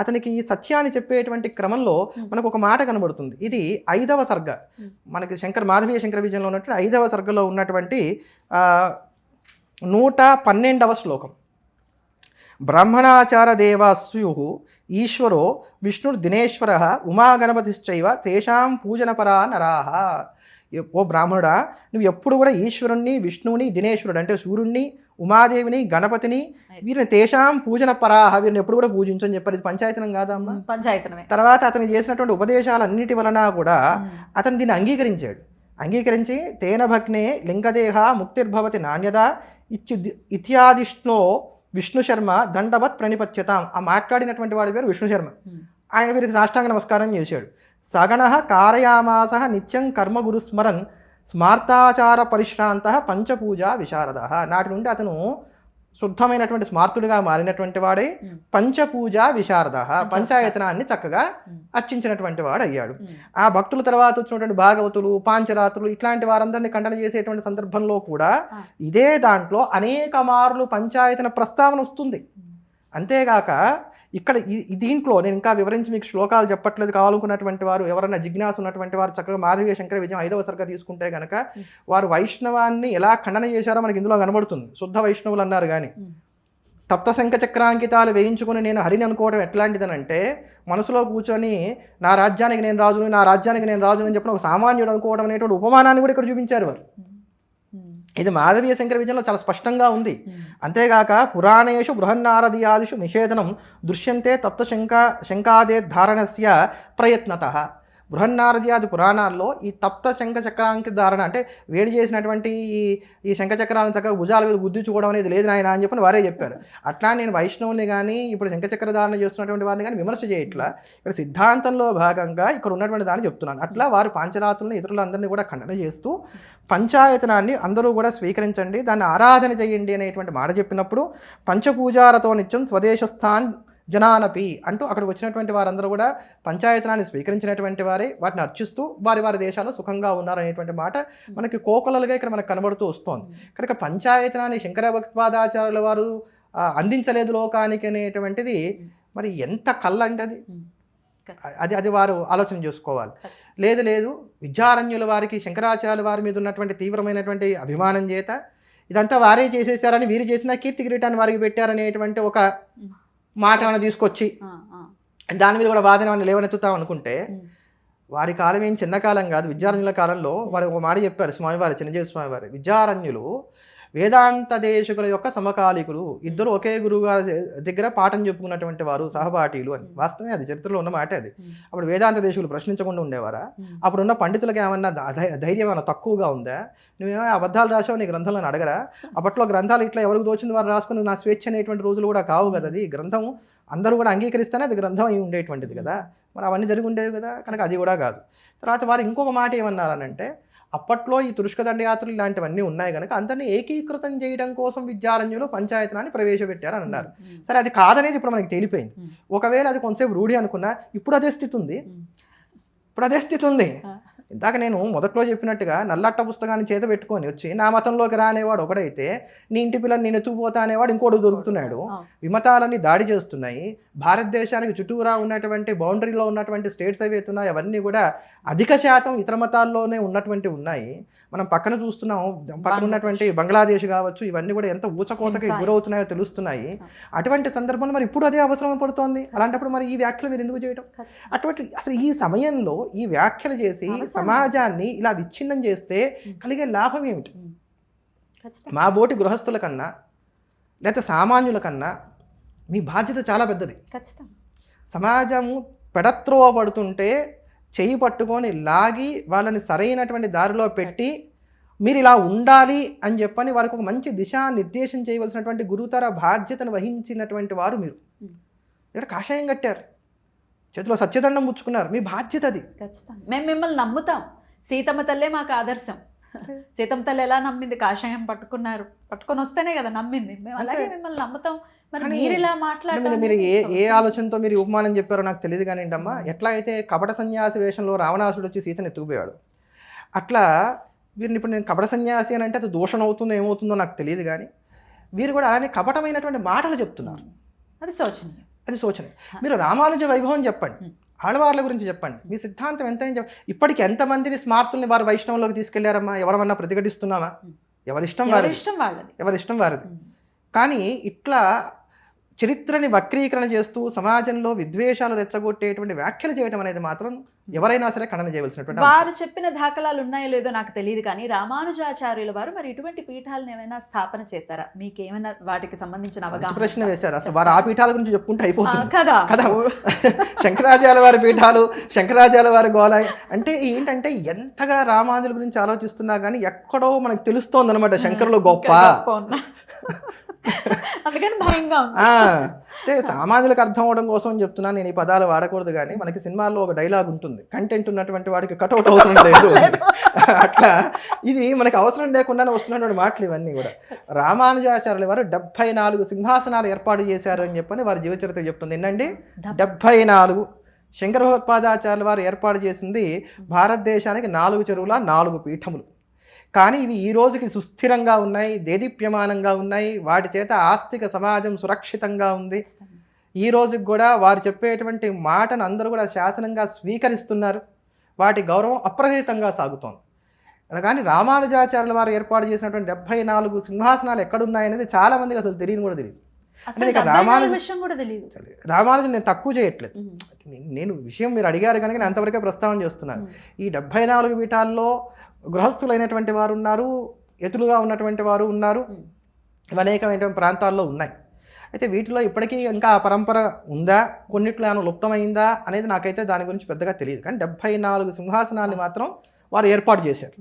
అతనికి ఈ సత్యాన్ని చెప్పేటువంటి క్రమంలో మనకు ఒక మాట కనబడుతుంది. ఇది 5వ సర్గ, మనకి మాధవీయ శంకర విజయంలో ఉన్నటువంటి 5వ సర్గలో ఉన్నటువంటి 112వ శ్లోకం. బ్రాహ్మణాచార దేవాస్యు ఈశ్వరో విష్ణుర్ దినేశ్వర ఉమాగణపతిశ్చైవ తేషాం పూజనపరా నరాహ. ఓ బ్రాహ్మణుడా, నువ్వు ఎప్పుడు కూడా ఈశ్వరుణ్ణి, విష్ణువుని, దినేశ్వరుడు అంటే సూర్యుడిని, ఉమాదేవిని, గణపతిని, వీరిని తేషాం పూజన పరాహ, వీరిని ఎప్పుడు కూడా పూజించని చెప్పారు. ఇది పంచాయతనం కాదమ్మా? పంచాయతనమే. తర్వాత అతను చేసినటువంటి ఉపదేశాలన్నిటి వలన కూడా అతను దీన్ని అంగీకరించాడు. అంగీకరించి తేన భగ్నే లింగదేహ ముక్తిర్భవతి నాణ్యద ఇత్యాదిష్ణో విష్ణు శర్మ దండవత్ ప్రణిపత్యతాం. ఆ మాట్లాడినటువంటి వాడి పేరు విష్ణు శర్మ. ఆయన వీరికి సాష్టాంగ నమస్కారం చేశాడు. సగణ కారయామాస నిత్యం కర్మ గురుస్మరన్ స్మార్తాచార పరిశ్రాంత పంచపూజ విశారద. నాటి నుండి అతను శుద్ధమైనటువంటి స్మార్తుడిగా మారినటువంటి వాడే పంచపూజ విశారద, పంచాయతనాన్ని చక్కగా అర్చించినటువంటి వాడు అయ్యాడు. ఆ భక్తుల తర్వాత వచ్చినటువంటి భాగవతులు, పాంచరాత్రులు ఇట్లాంటి వారందరినీ ఖండన చేసేటువంటి సందర్భంలో కూడా ఇదే దాంట్లో అనేక మార్లు పంచాయతన ప్రస్తావన వస్తుంది. అంతేగాక ఇక్కడ దీంట్లో నేను ఇంకా వివరించి మీకు శ్లోకాలు చెప్పట్లేదు. కావాలనుకున్నటువంటి వారు ఎవరైనా జిజ్ఞాస ఉన్నటువంటి వారు చక్కగా మాధవీయ శంకర విజయం 5వ సర్గ తీసుకుంటే కనుక వారు వైష్ణవాన్ని ఎలా ఖండన చేశారో మనకి ఇందులో కనబడుతుంది. శుద్ధ వైష్ణవులు అన్నారు కానీ తప్త శంఖ చక్రాంకితాలు వేయించుకుని నేను హరిని అనుకోవడం ఎట్లాంటిదనంటే, మనసులో కూర్చొని నా రాజ్యానికి నేను రాజుని, నా రాజ్యానికి నేను రాజుని అని చెప్పిన ఒక సామాన్యుడు అనుకోవడం అనేటువంటి ఉపమానాన్ని కూడా ఇక్కడ చూపించారు వారు. ఇది మాధవీయ శంకర విజయంలో చాలా స్పష్టంగా ఉంది. అంతేగాక పురాణేషు బృహన్నారదీయాదిషు నిషేధనం దృశ్యంతే తప్త శంకాదే ధారణస్య ప్రయత్నత. బృహన్నారద్యాది పురాణాల్లో ఈ తప్త శంఖ చక్రాంకి ధారణ అంటే వేడి చేసినటువంటి ఈ శంఖ చక్రాలను చక్కగా భుజాల మీద గుద్దించుకోవడం అనేది లేదు నాయన అని చెప్పని వారే చెప్పారు. అట్లా నేను వైష్ణవుని కానీ ఇప్పుడు శంఖ చక్ర ధారణ చేస్తున్నటువంటి వారిని కానీ విమర్శ చేయట్లా, ఇక్కడ సిద్ధాంతంలో భాగంగా ఇక్కడ ఉన్నటువంటి దాన్ని చెప్తున్నాను. అట్లా వారు పాంచరాత్రులను ఇతరులందరినీ కూడా ఖండన చేస్తూ పంచాయతనాన్ని అందరూ కూడా స్వీకరించండి, దాన్ని ఆరాధన చేయండి అనేటువంటి మాట చెప్పినప్పుడు పంచపూజారతో నిత్యం స్వదేశస్థాన్ జనానపి అంటూ అక్కడికి వచ్చినటువంటి వారందరూ కూడా పంచాయతనాన్ని స్వీకరించినటువంటి వారే, వాటిని అర్చిస్తూ వారి వారి దేశాల్లో సుఖంగా ఉన్నారనేటువంటి మాట మనకి కోకొలలుగా ఇక్కడ మనకు కనబడుతూ వస్తోంది. కనుక పంచాయతనాన్ని శంకర భగవత్పాదాచార్యుల వారు అందించలేదు లోకానికి అనేటువంటిది మరి ఎంత కళ్ళ అంటే అది వారు ఆలోచన చేసుకోవాలి. లేదు విద్యారణ్యుల వారికి శంకరాచార్యుల వారి మీద ఉన్నటువంటి తీవ్రమైనటువంటి అభిమానం చేత ఇదంతా వారే చేసేసారని, వీరు చేసిన కీర్తి కిరీటాన్ని వారికి పెట్టారనేటువంటి ఒక మాట ఏమైనా తీసుకొచ్చి దాని మీద కూడా వాదన ఏమైనా లేవనెత్తుతాం అనుకుంటే వారి కాలం ఏం చిన్న కాలం కాదు. విద్యారణ్యుల కాలంలో వారు ఒక మాట చెప్పారు స్వామివారి, చిన్నజీవి స్వామివారి, విద్యారణ్యులు వేదాంత దేశకుల యొక్క సమకాలికులు, ఇద్దరు ఒకే గురువు గారి దగ్గర పాఠం చెప్పుకున్నటువంటి వారు, సహపాఠీలు అని. వాస్తవమే, అది చరిత్రలో ఉన్న మాట అది. అప్పుడు వేదాంత దేశకులు ప్రశ్నించకుండా ఉండేవారా? అప్పుడున్న పండితులకు ఏమన్నా ధైర్యం ఏమైనా తక్కువగా ఉందా? నువ్వేమో అబద్ధాలు రాసావు నీ గ్రంథంలో అడగరా? అప్పట్లో గ్రంథాలు ఇట్లా ఎవరికి తోచింది వారు రాసుకుని నా స్వేచ్ఛ అనేటువంటి రోజులు కూడా కావు కదా. అది గ్రంథం అందరూ కూడా అంగీకరిస్తేనే అది గ్రంథం అయి ఉండేటువంటిది కదా. మరి అవన్నీ జరిగి ఉండేవి కదా, కనుక అది కూడా కాదు. తర్వాత వారు ఇంకొక మాట ఏమన్నారనంటే, అప్పట్లో ఈ తురుష్క దండయాత్రలు ఇలాంటివన్నీ ఉన్నాయి కనుక అందరినీ ఏకీకృతం చేయడం కోసం విద్యారణ్యులు పంచాయతనాన్ని ప్రవేశపెట్టారని అన్నారు. సరే, అది కాదనేది ఇప్పుడు మనకి తేలిపోయింది. ఒకవేళ అది కొంతసేపు రూఢి అనుకున్నా ఇప్పుడు అదే స్థితి ఉంది. ఇందాక నేను మొదట్లో చెప్పినట్టుగా నల్లట్ట పుస్తకాన్ని చేత పెట్టుకొని వచ్చి నా మతంలోకి రానేవాడు ఒకడైతే, నీ ఇంటి పిల్లని నేను ఎత్తుకుపోతా అనేవాడు ఇంకోటి దొరుకుతున్నాడు. విమతాలన్నీ దాడి చేస్తున్నాయి. భారతదేశానికి చుట్టూరా ఉన్నటువంటి బౌండరీలో ఉన్నటువంటి స్టేట్స్ ఏవైతే ఉన్నాయో అవన్నీ కూడా అధిక శాతం ఇతర మతాల్లోనే ఉన్నటువంటి ఉన్నాయి. మనం పక్కన చూస్తున్నాం, పక్కన ఉన్నటువంటి బంగ్లాదేశ్ కావచ్చు, ఇవన్నీ కూడా ఎంత ఊచకోతకి గురవుతున్నాయో తెలుస్తున్నాయి. అటువంటి సందర్భంలో మరి ఇప్పుడు అదే అవసరం పడుతోంది. అలాంటప్పుడు మరి ఈ వ్యాఖ్యలు మీరు ఎందుకు చేయడం? అటువంటి అసలు ఈ సమయంలో ఈ వ్యాఖ్యలు చేసి సమాజాన్ని ఇలా విచ్ఛిన్నం చేస్తే కలిగే లాభం ఏమిటి? మా బోటి గృహస్థుల కన్నా లేకపోతే సామాన్యుల కన్నా మీ బాధ్యత చాలా పెద్దది. సమాజము పెడత్రోవ పడుతుంటే చెయ్యి పట్టుకొని లాగి వాళ్ళని సరైనటువంటి దారిలో పెట్టి మీరు ఇలా ఉండాలి అని చెప్పని వారికి ఒక మంచి దిశానిర్దేశం చేయవలసినటువంటి గురుతర బాధ్యతను వహించినటువంటి వారు మీరు. ఇక్కడ కాషాయం కట్టారు, చేతిలో సత్యదండం పుచ్చుకున్నారు, మీ బాధ్యత అది. ఖచ్చితంగా మేము మిమ్మల్ని నమ్ముతాం. సీతమ్మ తల్లే మాకు ఆదర్శం. సీతమ్మ తల్లి ఎలా నమ్మింది? కాషాయం పట్టుకొని వస్తేనే కదా నమ్మింది. మేము అలాగే మిమ్మల్ని నమ్ముతాం. మరి మీరు ఇలా మాట్లాడారు, మీరు ఏ ఆలోచనతో మీరు ఉపమానం చెప్పారో నాకు తెలియదు కానీ అమ్మా, ఎట్లా అయితే కపట సన్యాసి వేషంలో రావణాసుడు వచ్చి సీతను ఎత్తుకుపోయాడు, అట్లా వీరిని ఇప్పుడు నేను కపట సన్యాసి అని అంటే అది దోషం అవుతుందో ఏమవుతుందో నాకు తెలియదు కానీ వీరు కూడా అలానే కపటమైనటువంటి మాటలు చెప్తున్నారు. అది శోచనీయం. మీరు రామానుజ వైభవం చెప్పండి, ఆళ్వార్ల గురించి చెప్పండి, మీ సిద్ధాంతం ఎంతైనా చెప్పండి. ఇప్పటికి ఎంతమందిని స్మార్తుల్ని వారు వైష్ణవంలోకి తీసుకెళ్లారమ్మా? ఎవరమన్నా ప్రతిఘటిస్తున్నామా? ఎవరిష్టం వారిది. కానీ ఇట్లా చరిత్రని వక్రీకరణ చేస్తూ సమాజంలో విద్వేషాలు రెచ్చగొట్టేటువంటి వ్యాఖ్యలు చేయడం అనేది మాత్రం ఎవరైనా సరే ఖండన చేయవలసినటువంటి. వారు చెప్పిన దాఖలాలు ఉన్నాయో లేదో నాకు తెలియదు కానీ రామానుజాచార్యుల వారు మరి ఇటువంటి పీఠాలను ఏమైనా స్థాపన చేశారా? మీకేమైనా వాటికి సంబంధించిన అవగాహన? ప్రశ్న వేశారు. అసలు వారు ఆ పీఠాల గురించి చెప్పుకుంటే అయిపోతుంది కదా. శంకరాచార్య వారి పీఠాలు, శంకరాచార్య వారి గోళ అంటే ఏంటంటే ఎంతగా రామానుజుల గురించి ఆలోచిస్తున్నా కానీ ఎక్కడో మనకు తెలుస్తోంది అనమాట శంకరులు గొప్ప. అందుకని భయంగా అంటే సామాన్యులకు అర్థం అవడం కోసం చెప్తున్నాను నేను. ఈ పదాలు వాడకూడదు కానీ మనకి సినిమాల్లో ఒక డైలాగ్ ఉంటుంది, కంటెంట్ ఉన్నటువంటి వాడికి కటౌట్ అవసరం లేదు. అట్లా ఇది మనకి అవసరం లేకుండానే వస్తున్నటువంటి మాటలు ఇవన్నీ కూడా. రామానుజాచార్యుల వారు 74 సింహాసనాలు ఏర్పాటు చేశారు అని చెప్పని వారి జీవచరిత్ర చెప్తుంది. ఏంటండి 74. శంకర భగవత్పాదాచార్యుల వారు ఏర్పాటు చేసింది భారతదేశానికి 4 చెరువుల 4 పీఠములు. కానీ ఇవి ఈ రోజుకి సుస్థిరంగా ఉన్నాయి, దేదీప్యమానంగా ఉన్నాయి. వాటి చేత ఆస్తిక సమాజం సురక్షితంగా ఉంది. ఈ రోజుకి కూడా వారు చెప్పేటువంటి మాటను అందరూ కూడా శాసనంగా స్వీకరిస్తున్నారు. వాటి గౌరవం అప్రతితంగా సాగుతోంది. కానీ రామానుజాచార్యుల వారు ఏర్పాటు చేసినటువంటి 74 సింహాసనాలు ఎక్కడున్నాయనేది చాలా మందికి అసలు తెలియని కూడా తెలియదు. రామానుజు నేను తక్కువ చేయట్లేదు, నేను విషయం మీరు అడిగారు కనుక నేను అంతవరకే ప్రస్తావన చేస్తున్నాను. ఈ 74 పీఠాల్లో గృహస్థులైనటువంటి వారు ఉన్నారు, ఎతులుగా ఉన్నటువంటి వారు ఉన్నారు, అనేకమైనటువంటి ప్రాంతాల్లో ఉన్నాయి. అయితే వీటిలో ఇప్పటికీ ఇంకా ఆ పరంపర ఉందా, కొన్నిట్లో ఏమైనా లుప్తమైందా అనేది నాకైతే దాని గురించి పెద్దగా తెలియదు. కానీ 74 సింహాసనాన్ని మాత్రం వారు ఏర్పాటు చేశారు.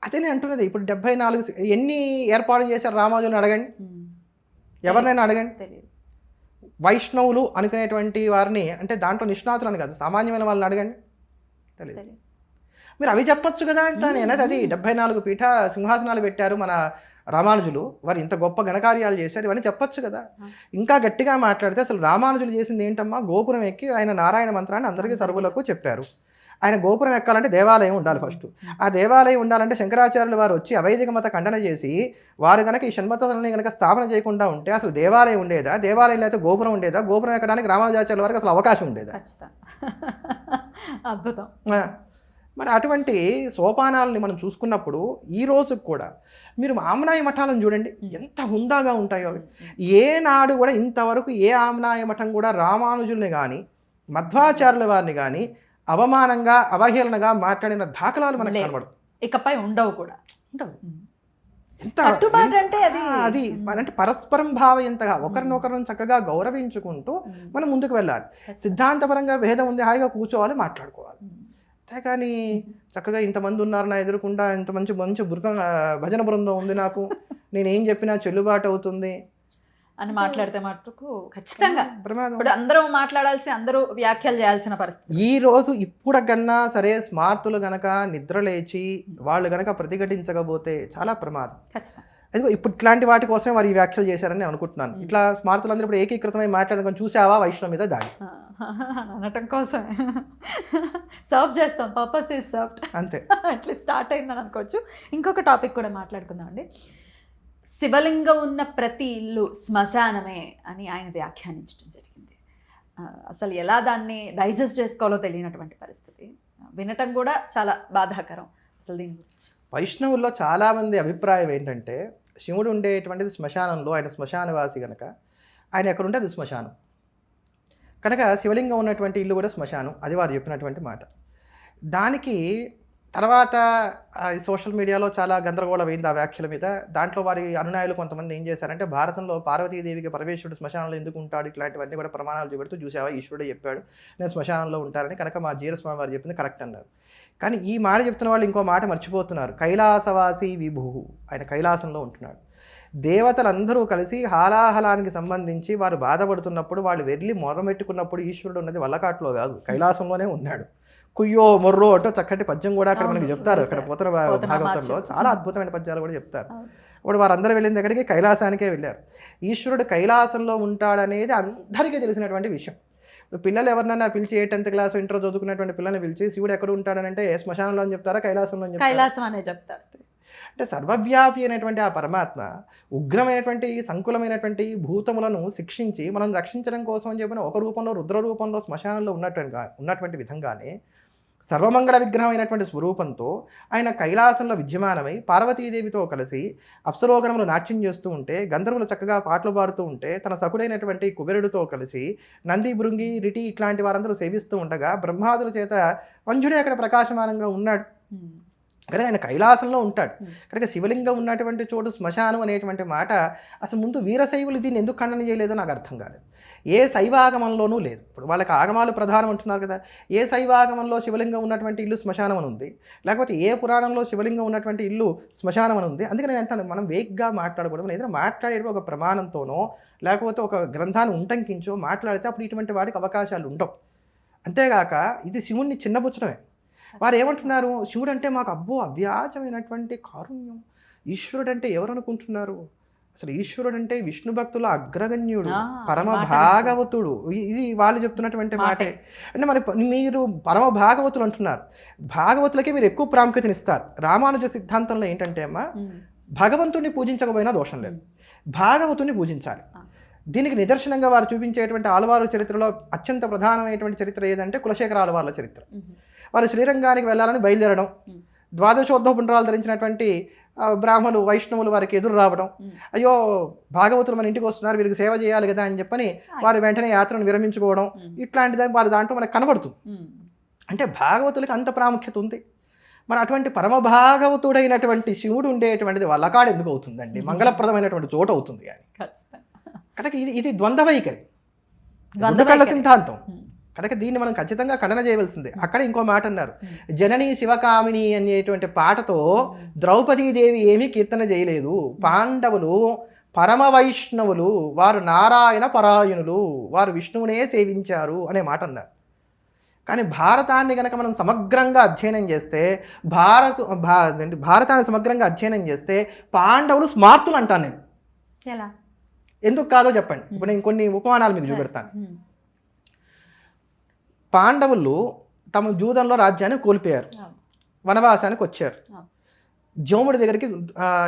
అదే నేను అంటున్నది, ఇప్పుడు 74 ఎన్ని ఏర్పాటు చేశారు రామానుజులను అడగండి, ఎవరినైనా అడగండి. వైష్ణవులు అనుకునేటువంటి వారిని, అంటే దాంట్లో నిష్ణాతులు అని కాదు, సామాన్యమైన వాళ్ళని అడగండి, తెలియదు. మీరు అవి చెప్పొచ్చు కదా అంటాను నేను. అది 74 పీఠ సింహాసనాలు పెట్టారు మన రామానుజులు, వారు ఇంత గొప్ప ఘనకార్యాలు చేశారు, ఇవన్నీ చెప్పొచ్చు కదా. ఇంకా గట్టిగా మాట్లాడితే అసలు రామానుజులు చేసింది ఏంటమ్మా, గోపురం ఎక్కి ఆయన నారాయణ మంత్రాన్ని అందరికీ సర్వులకు చెప్పారు. ఆయన గోపురం ఎక్కాలంటే దేవాలయం ఉండాలి ఫస్ట్. ఆ దేవాలయం ఉండాలంటే శంకరాచార్యులు వారు వచ్చి అవైదిక మత ఖండన చేసి వారు కనుక ఈ షణ్మతాలని కనుక స్థాపన చేయకుండా ఉంటే అసలు దేవాలయం ఉండేదా, దేవాలయంలో అయితే గోపురం ఉండేదా, గోపురం ఎక్కడానికి రామానుజాచార్యుల వారికి అసలు అవకాశం ఉండేదా? అద్భుతం. మరి అటువంటి సోపానాలని మనం చూసుకున్నప్పుడు ఈ రోజుకు కూడా మీరు ఆమ్నాయ మఠాలను చూడండి, ఎంత హుందాగా ఉంటాయో అవి. ఏనాడు కూడా ఇంతవరకు ఏ ఆమ్నాయ మఠం కూడా రామానుజుల్ని కానీ మధ్వాచార్యుల వారిని కానీ అవమానంగా అవహేళనగా మాట్లాడిన దాఖలాలు మనకు కనబడవు, ఇకపై ఉండవు కూడా. ఉండవు. ఎంత అది అంటే పరస్పరం భావయంతగా ఒకరినొకరిని చక్కగా గౌరవించుకుంటూ మనం ముందుకు వెళ్ళాలి. సిద్ధాంతపరంగా భేదం ఉంది, హాయిగా కూర్చోవాలి, మాట్లాడుకోవాలి. కానీ చక్కగా ఇంతమంది ఉన్నారు నా ఎదురుకుండా, ఇంత మంచి భజన బృందం ఉంది, నాకు నేనేం చెప్పినా చెల్లుబాటు అవుతుంది అని మాట్లాడితే మటుకు ఖచ్చితంగా ఇప్పుడు అందరూ మాట్లాడాల్సి, అందరూ వ్యాఖ్యలు చేయాల్సిన పరిస్థితి. ఈ రోజు ఇప్పుడు కన్నా సరే స్మార్తులు గనక నిద్ర లేచి వాళ్ళు గనక ప్రతిఘటించకపోతే చాలా ప్రమాదం. ఖచ్చితంగా. అదిగో ఇప్పుడు ఇట్లాంటి వాటి కోసమే వారు ఈ వ్యాఖ్యలు చేశారని నేను అనుకుంటున్నాను. ఇట్లా స్మార్తులందరూ ఇప్పుడు ఏకీకృతమై మాట్లాడుకొని చూసావా వైష్ణవ మీద దాడి అనటం కోసమే సర్వ్ చేస్తాం, పర్పస్ ఈజ్ సర్వ్డ్ అంతే. అట్లా స్టార్ట్ అయిందని అనుకోవచ్చు. ఇంకొక టాపిక్ కూడా మాట్లాడుకుందాం అండి. శివలింగం ఉన్న ప్రతి ఇల్లు శ్మశానమే అని ఆయన వ్యాఖ్యానించడం జరిగింది. అసలు ఎలా దాన్ని డైజెస్ట్ చేసుకోవాలో తెలియనటువంటి పరిస్థితి, వినటం కూడా చాలా బాధాకరం. అసలు దీని గురించి వైష్ణవుల్లో చాలామంది అభిప్రాయం ఏంటంటే, శివుడు ఉండేటువంటిది శ్మశానంలో, ఆయన శ్మశానవాసి కనుక ఆయన ఎక్కడుంటే అది శ్మశానం కనుక శివలింగం ఉన్నటువంటి ఇల్లు కూడా శ్మశానం, అది వారు చెప్పినటువంటి మాట. దానికి తర్వాత సోషల్ మీడియాలో చాలా గందరగోళం అయింది ఆ వ్యాఖ్యల మీద. దాంట్లో వారి అనునాయులు కొంతమంది ఏం చేశారంటే, భారతంలో పార్వతీదేవికి పరమేశ్వరుడు శ్మశానంలో ఎందుకు ఉంటాడు, ఇట్లాంటివన్నీ కూడా ప్రమాణాలు చూపెడుతూ, చూసావా ఈశ్వరుడు చెప్పాడు నేను శ్మశానంలో ఉంటారని, కనుక మా జీరస్వామి వారు చెప్పింది కరెక్ట్ అన్నారు. కానీ ఈ మాట చెప్తున్న వాళ్ళు ఇంకో మాట మర్చిపోతున్నారు. కైలాసవాసి విభు, ఆయన కైలాసంలో ఉంటున్నాడు. దేవతలందరూ కలిసి హాలాహలానికి సంబంధించి వారు బాధపడుతున్నప్పుడు, వాళ్ళు వెళ్ళి మొరమెట్టుకున్నప్పుడు ఈశ్వరుడు ఉన్నది వల్లకాట్లో కాదు, కైలాసంలోనే ఉన్నాడు. కుయ్యో మొర్రో అంటూ చక్కటి పద్యం కూడా అక్కడ మనకి చెప్తారు. అక్కడ పోతన భాగవతంలో చాలా అద్భుతమైన పద్యాలు కూడా చెప్తారు. ఇప్పుడు వారందరూ వెళ్ళిన దగ్గరికి కైలాసానికే వెళ్ళారు. ఈశ్వరుడు కైలాసంలో ఉంటాడనేది అందరికీ తెలిసినటువంటి విషయం. పిల్లలు ఎవరినైనా పిలిచి 10th క్లాస్ ఇంటర్ చదువుకున్నటువంటి పిల్లల్ని పిలిచి శివుడు ఎక్కడ ఉంటాడనంటే శ్మశానంలో అని చెప్తారా, కైలాసంలో అని చెప్తారా? కైలాసం అనే చెప్తారు. అంటే సర్వవ్యాపి అయినటువంటి ఆ పరమాత్మ ఉగ్రమైనటువంటి సంకులమైనటువంటి భూతములను శిక్షించి మనం రక్షించడం కోసం అని చెప్పిన ఒక రూపంలో, రుద్ర రూపంలో శ్మశానంలో ఉన్నటువంటి విధంగానే సర్వమంగళ విగ్రహమైనటువంటి స్వరూపంతో ఆయన కైలాసంలో విద్యమానమై పార్వతీదేవితో కలిసి అప్సరోగణములు నాట్యం చేస్తూ ఉంటే, గంధర్వులు చక్కగా పాటలు పాడుతూ ఉంటే, తన సకుడైనటువంటి కుబేరుడితో కలిసి నంది, భృంగి, రిటి ఇట్లాంటి వారందరూ సేవిస్తూ ఉండగా బ్రహ్మాదుల చేత వంజుడే అక్కడ ప్రకాశమానంగా ఉన్నాడు. కానీ ఆయన కైలాసంలో ఉంటాడు కనుక శివలింగం ఉన్నటువంటి చోటు శ్మశానం అనేటువంటి మాట అసలు ముందు వీరశైవులు దీన్ని ఎందుకు ఖండన చేయలేదో నాకు అర్థం కాలేదు. ఏ శైవాగమంలోనూ లేదు. ఇప్పుడు వాళ్ళకి ఆగమాలు ప్రధానం అంటున్నారు కదా, ఏ శైవాగమంలో శివలింగం ఉన్నటువంటి ఇల్లు శ్మశానం అని ఉంది, లేకపోతే ఏ పురాణంలో శివలింగం ఉన్నటువంటి ఇల్లు శ్మశానం అని ఉంది. అందుకని నేను అంటాను, మనం వేగ్గా మాట్లాడకూడదు. ఏదైనా మాట్లాడేది ఒక ప్రమాణంతోనో లేకపోతే ఒక గ్రంథాన్ని ఉంటంకించో మాట్లాడితే అప్పుడు ఇటువంటి వాటికి అవకాశాలు ఉండవు. అంతేగాక ఇది శివుణ్ణి చిన్నపుచ్చడమే. వారు ఏమంటున్నారు, శివుడు అంటే మాకు అబ్బో అవ్యాజమైనటువంటి కారుణ్యం, ఈశ్వరుడు అంటే ఎవరు అనుకుంటున్నారు, అసలు ఈశ్వరుడు అంటే విష్ణు భక్తుల అగ్రగణ్యుడు, పరమ భాగవతుడు. ఇది వాళ్ళు చెప్తున్నటువంటి మాటే. అంటే మరి మీరు పరమ భాగవతులు అంటున్నారు, భాగవతులకే మీరు ఎక్కువ ప్రాముఖ్యతనిస్తారు. రామానుజ సిద్ధాంతంలో ఏంటంటే అమ్మా, భగవంతుడిని పూజించకపోయినా దోషం లేదు, భాగవతుడిని పూజించాలి. దీనికి నిదర్శనంగా వారు చూపించేటువంటి ఆళ్వారు చరిత్రలో అత్యంత ప్రధానమైనటువంటి చరిత్ర ఏదంటే కులశేఖర ఆళ్వార్ల చరిత్ర. వారు శ్రీరంగానికి వెళ్ళాలని బయలుదేరడం, ద్వాదశోద్ధవ పుండ్రాలు ధరించినటువంటి బ్రాహ్మణులు వైష్ణవులు వారికి ఎదురు రావడం, అయ్యో భాగవతులు మన ఇంటికి వస్తున్నారు వీరికి సేవ చేయాలి కదా అని చెప్పని వారు వెంటనే యాత్రను విరమించుకోవడం, ఇట్లాంటిది వారి దాంట్లో మనకు కనబడుతుంది. అంటే భాగవతులకి అంత ప్రాముఖ్యత ఉంది. మరి అటువంటి పరమ భాగవతుడైనటువంటి శివుడు ఉండేటువంటిది వల్లకాడు ఎందుకు అవుతుందండి, మంగళప్రదమైనటువంటి చోటు అవుతుంది. కానీ కనుక ఇది ద్వంద్వ వైఖరి, ద్వంద్వ కళ్ళ వైఖరి. సిద్ధాంతం. కనుక దీన్ని మనం ఖచ్చితంగా ఖండన చేయవలసిందే. అక్కడ ఇంకో మాట అన్నారు, జననీ శివకామిని అనేటువంటి పాటతో ద్రౌపదీదేవి ఏమీ కీర్తన చేయలేదు. పాండవులు పరమ వైష్ణవులు, వారు నారాయణ పరాయణులు, వారు విష్ణువునే సేవించారు అనే మాట అన్నారు. కానీ భారతాన్ని కనుక మనం సమగ్రంగా అధ్యయనం చేస్తే భారతాన్ని సమగ్రంగా అధ్యయనం చేస్తే పాండవులు స్మార్తులు అంటాను నేను. ఎలా? ఎందుకు కాదో చెప్పండి. ఇప్పుడు నేను కొన్ని ఉపమానాలు మీకు చూపెడతాను. పాండవులు తమ జూదంలో రాజ్యాన్ని కోల్పోయారు, వనవాసానికి వచ్చారు. జోముడి దగ్గరికి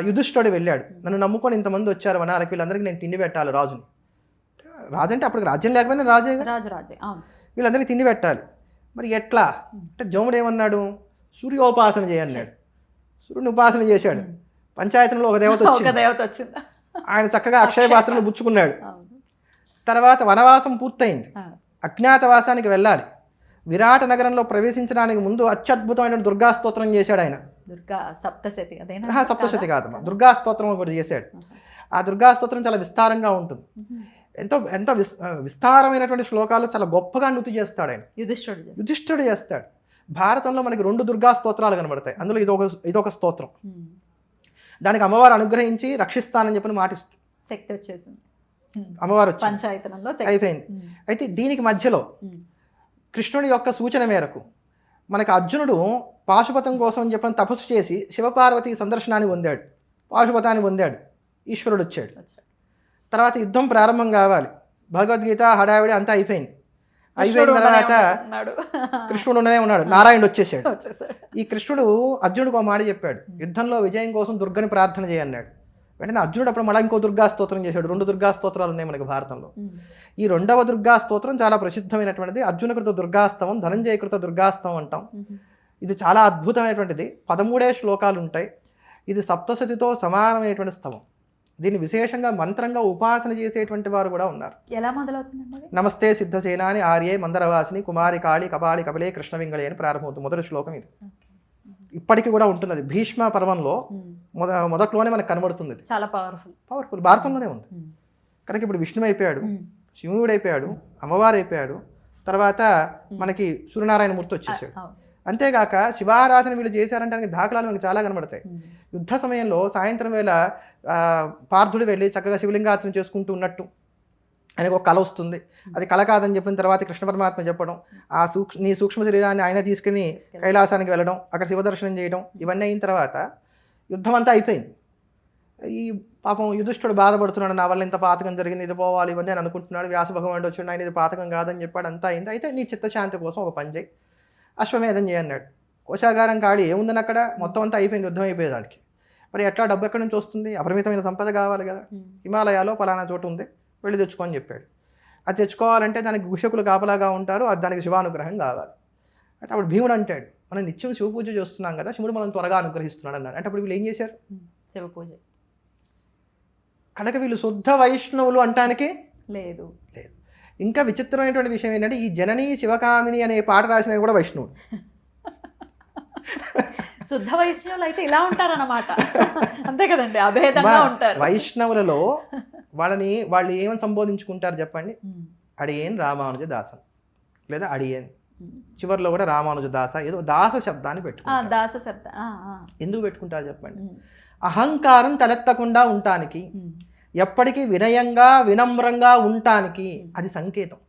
యుధిష్ఠుడు వెళ్ళాడు, నన్ను నమ్ముకొని ఇంతమంది వచ్చారు వనాలకి, వీళ్ళందరికీ నేను తిండి పెట్టాలి రాజుని. రాజు అంటే అప్పటికి రాజ్యం లేకపోయినా రాజే, వీళ్ళందరికీ తిండి పెట్టాలి. మరి ఎట్లా అంటే జోముడు ఏమన్నాడు, సూర్యోపాసన చేయన్నాడు. సూర్యుని ఉపాసన చేశాడు. పంచాయతీలో ఒక దేవత వచ్చింది, ఆయన చక్కగా అక్షయ పాత్రను పుచ్చుకున్నాడు. తర్వాత వనవాసం పూర్తయింది, అజ్ఞాతవాసానికి వెళ్ళాలి. విరాట నగరంలో ప్రవేశించడానికి ముందు అత్యద్భుతమైన దుర్గా స్తోత్రం చేశాడు ఆయన. సప్తశతి కాదమ్మా, దుర్గా స్తోత్రం ఒకటి చేశాడు. ఆ దుర్గా స్తోత్రం చాలా విస్తారంగా ఉంటుంది, ఎంతో విస్తారమైనటువంటి శ్లోకాలు చాలా గొప్పగా నృతి చేస్తాడు ఆయన. యుధిష్ఠుడు చేస్తాడు. భారతంలో మనకి 2 దుర్గా స్తోత్రాలు కనబడతాయి, అందులో ఇదొక స్తోత్రం. దానికి అమ్మవారు అనుగ్రహించి రక్షిస్తానని చెప్పిన మాటిస్తుంది, శక్తి వచ్చేసింది, అమ్మవారు వచ్చి పంచాయతనంలో అయిపోయింది. అయితే దీనికి మధ్యలో కృష్ణుడి యొక్క సూచన మేరకు మనకు అర్జునుడు పాశుపతం కోసం అని చెప్పని తపస్సు చేసి శివపార్వతి సందర్శనాన్ని పొందాడు, పాశుపతాన్ని పొందాడు. ఈశ్వరుడు వచ్చాడు. తర్వాత యుద్ధం ప్రారంభం కావాలి, భగవద్గీత హడావిడి అంతా అయిపోయింది. అయిపోయిన తర్వాత కృష్ణుడు ఉండనే ఉన్నాడు, నారాయణుడు వచ్చేసాడు. ఈ కృష్ణుడు అర్జునుడికి ఒక మాట చెప్పాడు, యుద్ధంలో విజయం కోసం దుర్గని ప్రార్థన చేయన్నాడు. వెంటనే అర్జునుడు అప్పుడు మళ్ళీ ఇంకో దుర్గా స్తోత్రం చేశాడు. 2 దుర్గా స్తోత్రాలు ఉన్నాయి మనకి భారతంలో. ఈ 2వ దుర్గా స్తోత్రం చాలా ప్రసిద్ధమైనటువంటిది. అర్జునకృత దుర్గాస్తవం, ధనంజయకృత దుర్గాస్తవం అంటాం. ఇది చాలా అద్భుతమైనటువంటిది. 13 శ్లోకాలు ఉంటాయి. ఇది సప్తశతితో సమానమైనటువంటి స్తవం. దీన్ని విశేషంగా మంత్రంగా ఉపాసన చేసేటువంటి వారు కూడా ఉన్నారు. ఎలా మొదలవుతుందండి? నమస్తే సిద్ధసేనాని ఆర్యే మందరవాసిని కుమారి కాళి కపాలి కపలే కృష్ణవింగళి అని ప్రారంభమవుతుంది. మొదటి శ్లోకం ఇది. ఇప్పటికీ కూడా ఉంటుంది. భీష్మ పర్వంలో మొదట్లోనే మనకు కనబడుతుంది. చాలా పవర్ఫుల్ భారతంలోనే ఉంది. కనుక ఇప్పుడు విష్ణువు అయిపోయాడు, శివుడు అయిపోయాడు, అమ్మవారు అయిపోయాడు, తర్వాత మనకి సూర్యనారాయణమూర్తి వచ్చేసాడు. అంతేగాక శివారాధన వీళ్ళు చేశారంటే దాఖలాలు మనకి చాలా కనబడతాయి. యుద్ధ సమయంలో సాయంత్రం వేళ పార్థుడు వెళ్ళి చక్కగా శివలింగార్చన చేసుకుంటూ ఉన్నట్టు ఆయనకు ఒక కళ వస్తుంది. అది కళ కాదని చెప్పిన తర్వాత కృష్ణ పరమాత్మ చెప్పడం, నీ సూక్ష్మ శరీరాన్ని ఆయన తీసుకుని కైలాసానికి వెళ్ళడం, అక్కడ శివదర్శనం చేయడం, ఇవన్నీ అయిన తర్వాత యుద్ధం అంతా అయిపోయింది. ఈ పాపం యుధిష్ఠుడు బాధపడుతున్నాడు, నా వల్ల ఇంత పాతకం జరిగింది, ఇది పోవాలి ఇవన్నీ అని అనుకుంటున్నాడు. వ్యాస భగవానుడు వచ్చాడు, ఆయన ఇది పాతకం కాదని చెప్పాడు. అంతా అయింది. అయితే నీ చిత్తశాంతి కోసం ఒక పని చేయి, అశ్వమేధం చేయన్నాడు. కోశాగారం కాడి ఏముందని అక్కడ మొత్తం అంతా అయిపోయింది, యుద్ధం అయిపోయేదానికి. మరి ఎట్లా డబ్బు ఎక్కడి నుంచి వస్తుంది? అపరిమితమైన సంపద కావాలి కదా. హిమాలయాలో పలానా చోటు ఉంది, వెళ్ళి తెచ్చుకోని చెప్పాడు. అది తెచ్చుకోవాలంటే దానికి గుషకులు కాపలాగా ఉంటారు, అది దానికి శివానుగ్రహం కావాలి. అంటే అప్పుడు భీముడు అంటాడు, మనం నిత్యం శివ పూజ చేస్తున్నాం కదా, శివుడు మనం త్వరగా అనుగ్రహిస్తున్నాడు అన్నాడు. అంటే అప్పుడు వీళ్ళు ఏం చేశారు? శివ పూజ. కనుక వీళ్ళు శుద్ధ వైష్ణవులు అంటానికి లేదు. ఇంకా విచిత్రమైనటువంటి విషయం ఏంటంటే ఈ జననీ శివకామిని అనే పాట రాసిన కూడా వైష్ణవుడు. శుద్ధ వైష్ణవులు అయితే ఇలా ఉంటారన్నమాట. అంతే కదండి, అభేదంగా ఉంటారు. వైష్ణవులలో వాళ్ళు ఏమని సంబోధించుకుంటారు చెప్పండి? అడియేన్ రామానుజ దాసన్ లేదా అడియేన్. చివరిలో కూడా రామానుజ దాస, ఏదో దాస శబ్దాన్ని పెట్టుకుంటారు. దాస శబ్ద ఎందుకు పెట్టుకుంటారు చెప్పండి? అహంకారం తలెత్తకుండా ఉండటానికి, ఎప్పటికీ వినయంగా వినమ్రంగా ఉండటానికి అది సంకేతం.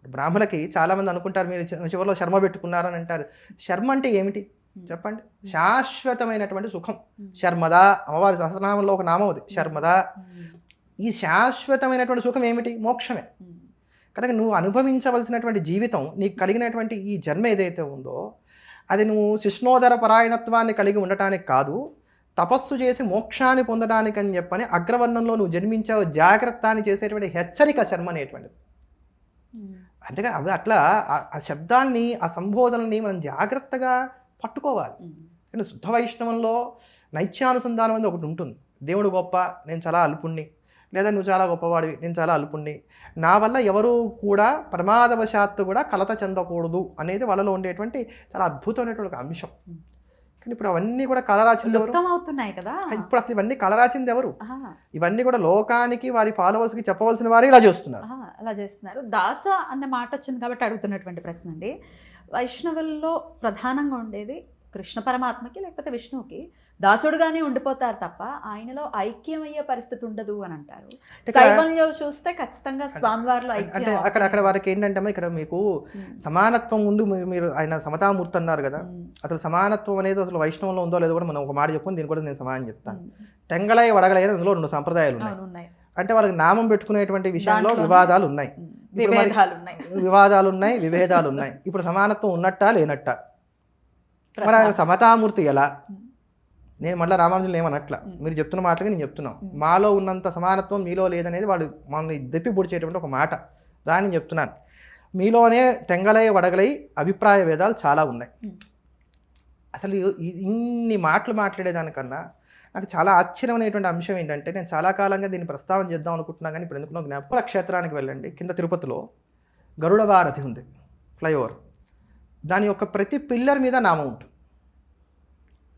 బ్రాహ్మణులకి చాలామంది అనుకుంటారు, మీరు చివరిలో శర్మ పెట్టుకున్నారని అంటారు. శర్మ అంటే ఏమిటి చెప్పండి? శాశ్వతమైనటువంటి సుఖం. శర్మదా, అమ్మవారి సహస్రనామంలో ఒక నామం అది, శర్మదా. ఈ శాశ్వతమైనటువంటి సుఖం ఏమిటి? మోక్షమే. కనుక నువ్వు అనుభవించవలసినటువంటి జీవితం, నీకు కలిగినటువంటి ఈ జన్మ ఏదైతే ఉందో అది నువ్వు శిష్ణోదర పరాయణత్వాన్ని కలిగి ఉండటానికి కాదు, తపస్సు చేసి మోక్షాన్ని పొందడానికి అని చెప్పని అగ్రవర్ణంలో నువ్వు జన్మించావు, జాగ్రత్త అని చేసేటువంటి హెచ్చరిక శర్మ అనేటువంటిది. అంతేగా అవి అట్లా ఆ శబ్దాన్ని, ఆ సంబోధనని మనం జాగ్రత్తగా పట్టుకోవాలి. కానీ శుద్ధ వైష్ణవంలో నైత్యానుసంధానం అనేది ఒకటి ఉంటుంది. దేవుడు గొప్ప, నేను చాలా అల్పుణ్ణి, లేదా నువ్వు చాలా గొప్పవాడివి, నేను చాలా అల్పుణ్ణి, నా వల్ల ఎవరు కూడా ప్రమాదవశాత్తు కూడా కలత చెందకూడదు అనేది వాళ్ళలో ఉండేటువంటి చాలా అద్భుతమైనటువంటి అంశం. కానీ ఇప్పుడు అవన్నీ కూడా కలరాచింది ఎవరు? లుప్తం అవుతున్నాయి కదా. ఇప్పుడు అసలు ఇవన్నీ కలరాచింది ఎవరు? ఆహా, ఇవన్నీ కూడా లోకానికి వారి ఫాలోవర్స్కి చెప్పవలసిన వారే ఇలా చేస్తున్నారు. ఆహా, అలా చేస్తున్నారు. దాస అన్న మాట వచ్చింది కాబట్టి అడుగుతున్నటువంటి ప్రశ్న అండి. వైష్ణవుల్లో ప్రధానంగా ఉండేది కృష్ణ పరమాత్మకి లేకపోతే విష్ణువుకి దాసుడుగానే ఉండిపోతారు తప్ప ఆయనలో ఐక్యమయ్యే పరిస్థితి ఉండదు అని అంటారు. శైవంలో చూస్తే ఖచ్చితంగా స్వామివారిలో అంటే ఐక్యం అక్కడ వారికి ఏంటంటే ఇక్కడ మీకు సమానత్వం ముందు మీరు ఆయన సమతామూర్తి అన్నారు కదా, అసలు సమానత్వం అనేది అసలు వైష్ణవంలో ఉందో లేదో కూడా మనం ఒక మాట చెప్పుకుని దీన్ని కూడా నేను సమానం చెప్తాను. తెంగళై వడగలై అందులో 2 సంప్రదాయాలు ఉన్నాయి. అంటే వాళ్ళకి నామం పెట్టుకునేటువంటి విషయంలో వివాదాలు ఉన్నాయి, వివాదాలు ఉన్నాయి, విభేదాలు ఉన్నాయి. ఇప్పుడు సమానత్వం ఉన్నట్టా లేనట్టా? మరి సమతామూర్తి ఎలా? నేను మళ్ళీ రామానుజులు ఏమనట్లా, మీరు చెప్తున్న మాటలకి నేను చెప్తున్నాం. మాలో ఉన్నంత సమానత్వం మీలో లేదనేది వాళ్ళు మనల్ని దెప్పి పొడిచేటువంటి ఒక మాట, దాన్ని చెప్తున్నాను. మీలోనే తెంగలై వడగలై అభిప్రాయ భేదాలు చాలా ఉన్నాయి. అసలు ఇన్ని మాటలు మాట్లాడేదానికన్నా నాకు చాలా ఆశ్చర్యమైనటువంటి అంశం ఏంటంటే, నేను చాలా కాలంగా దీన్ని ప్రస్తావన చేద్దాం అనుకుంటున్నా కానీ ఇప్పుడు ఎందుకున్నా జ్ఞాపక క్షేత్రానికి వెళ్ళండి. కింద తిరుపతిలో గరుడ వారధి ఉంది, ఫ్లైఓవర్. దాని యొక్క ప్రతి పిల్లర్ మీద నామం ఉంటుంది.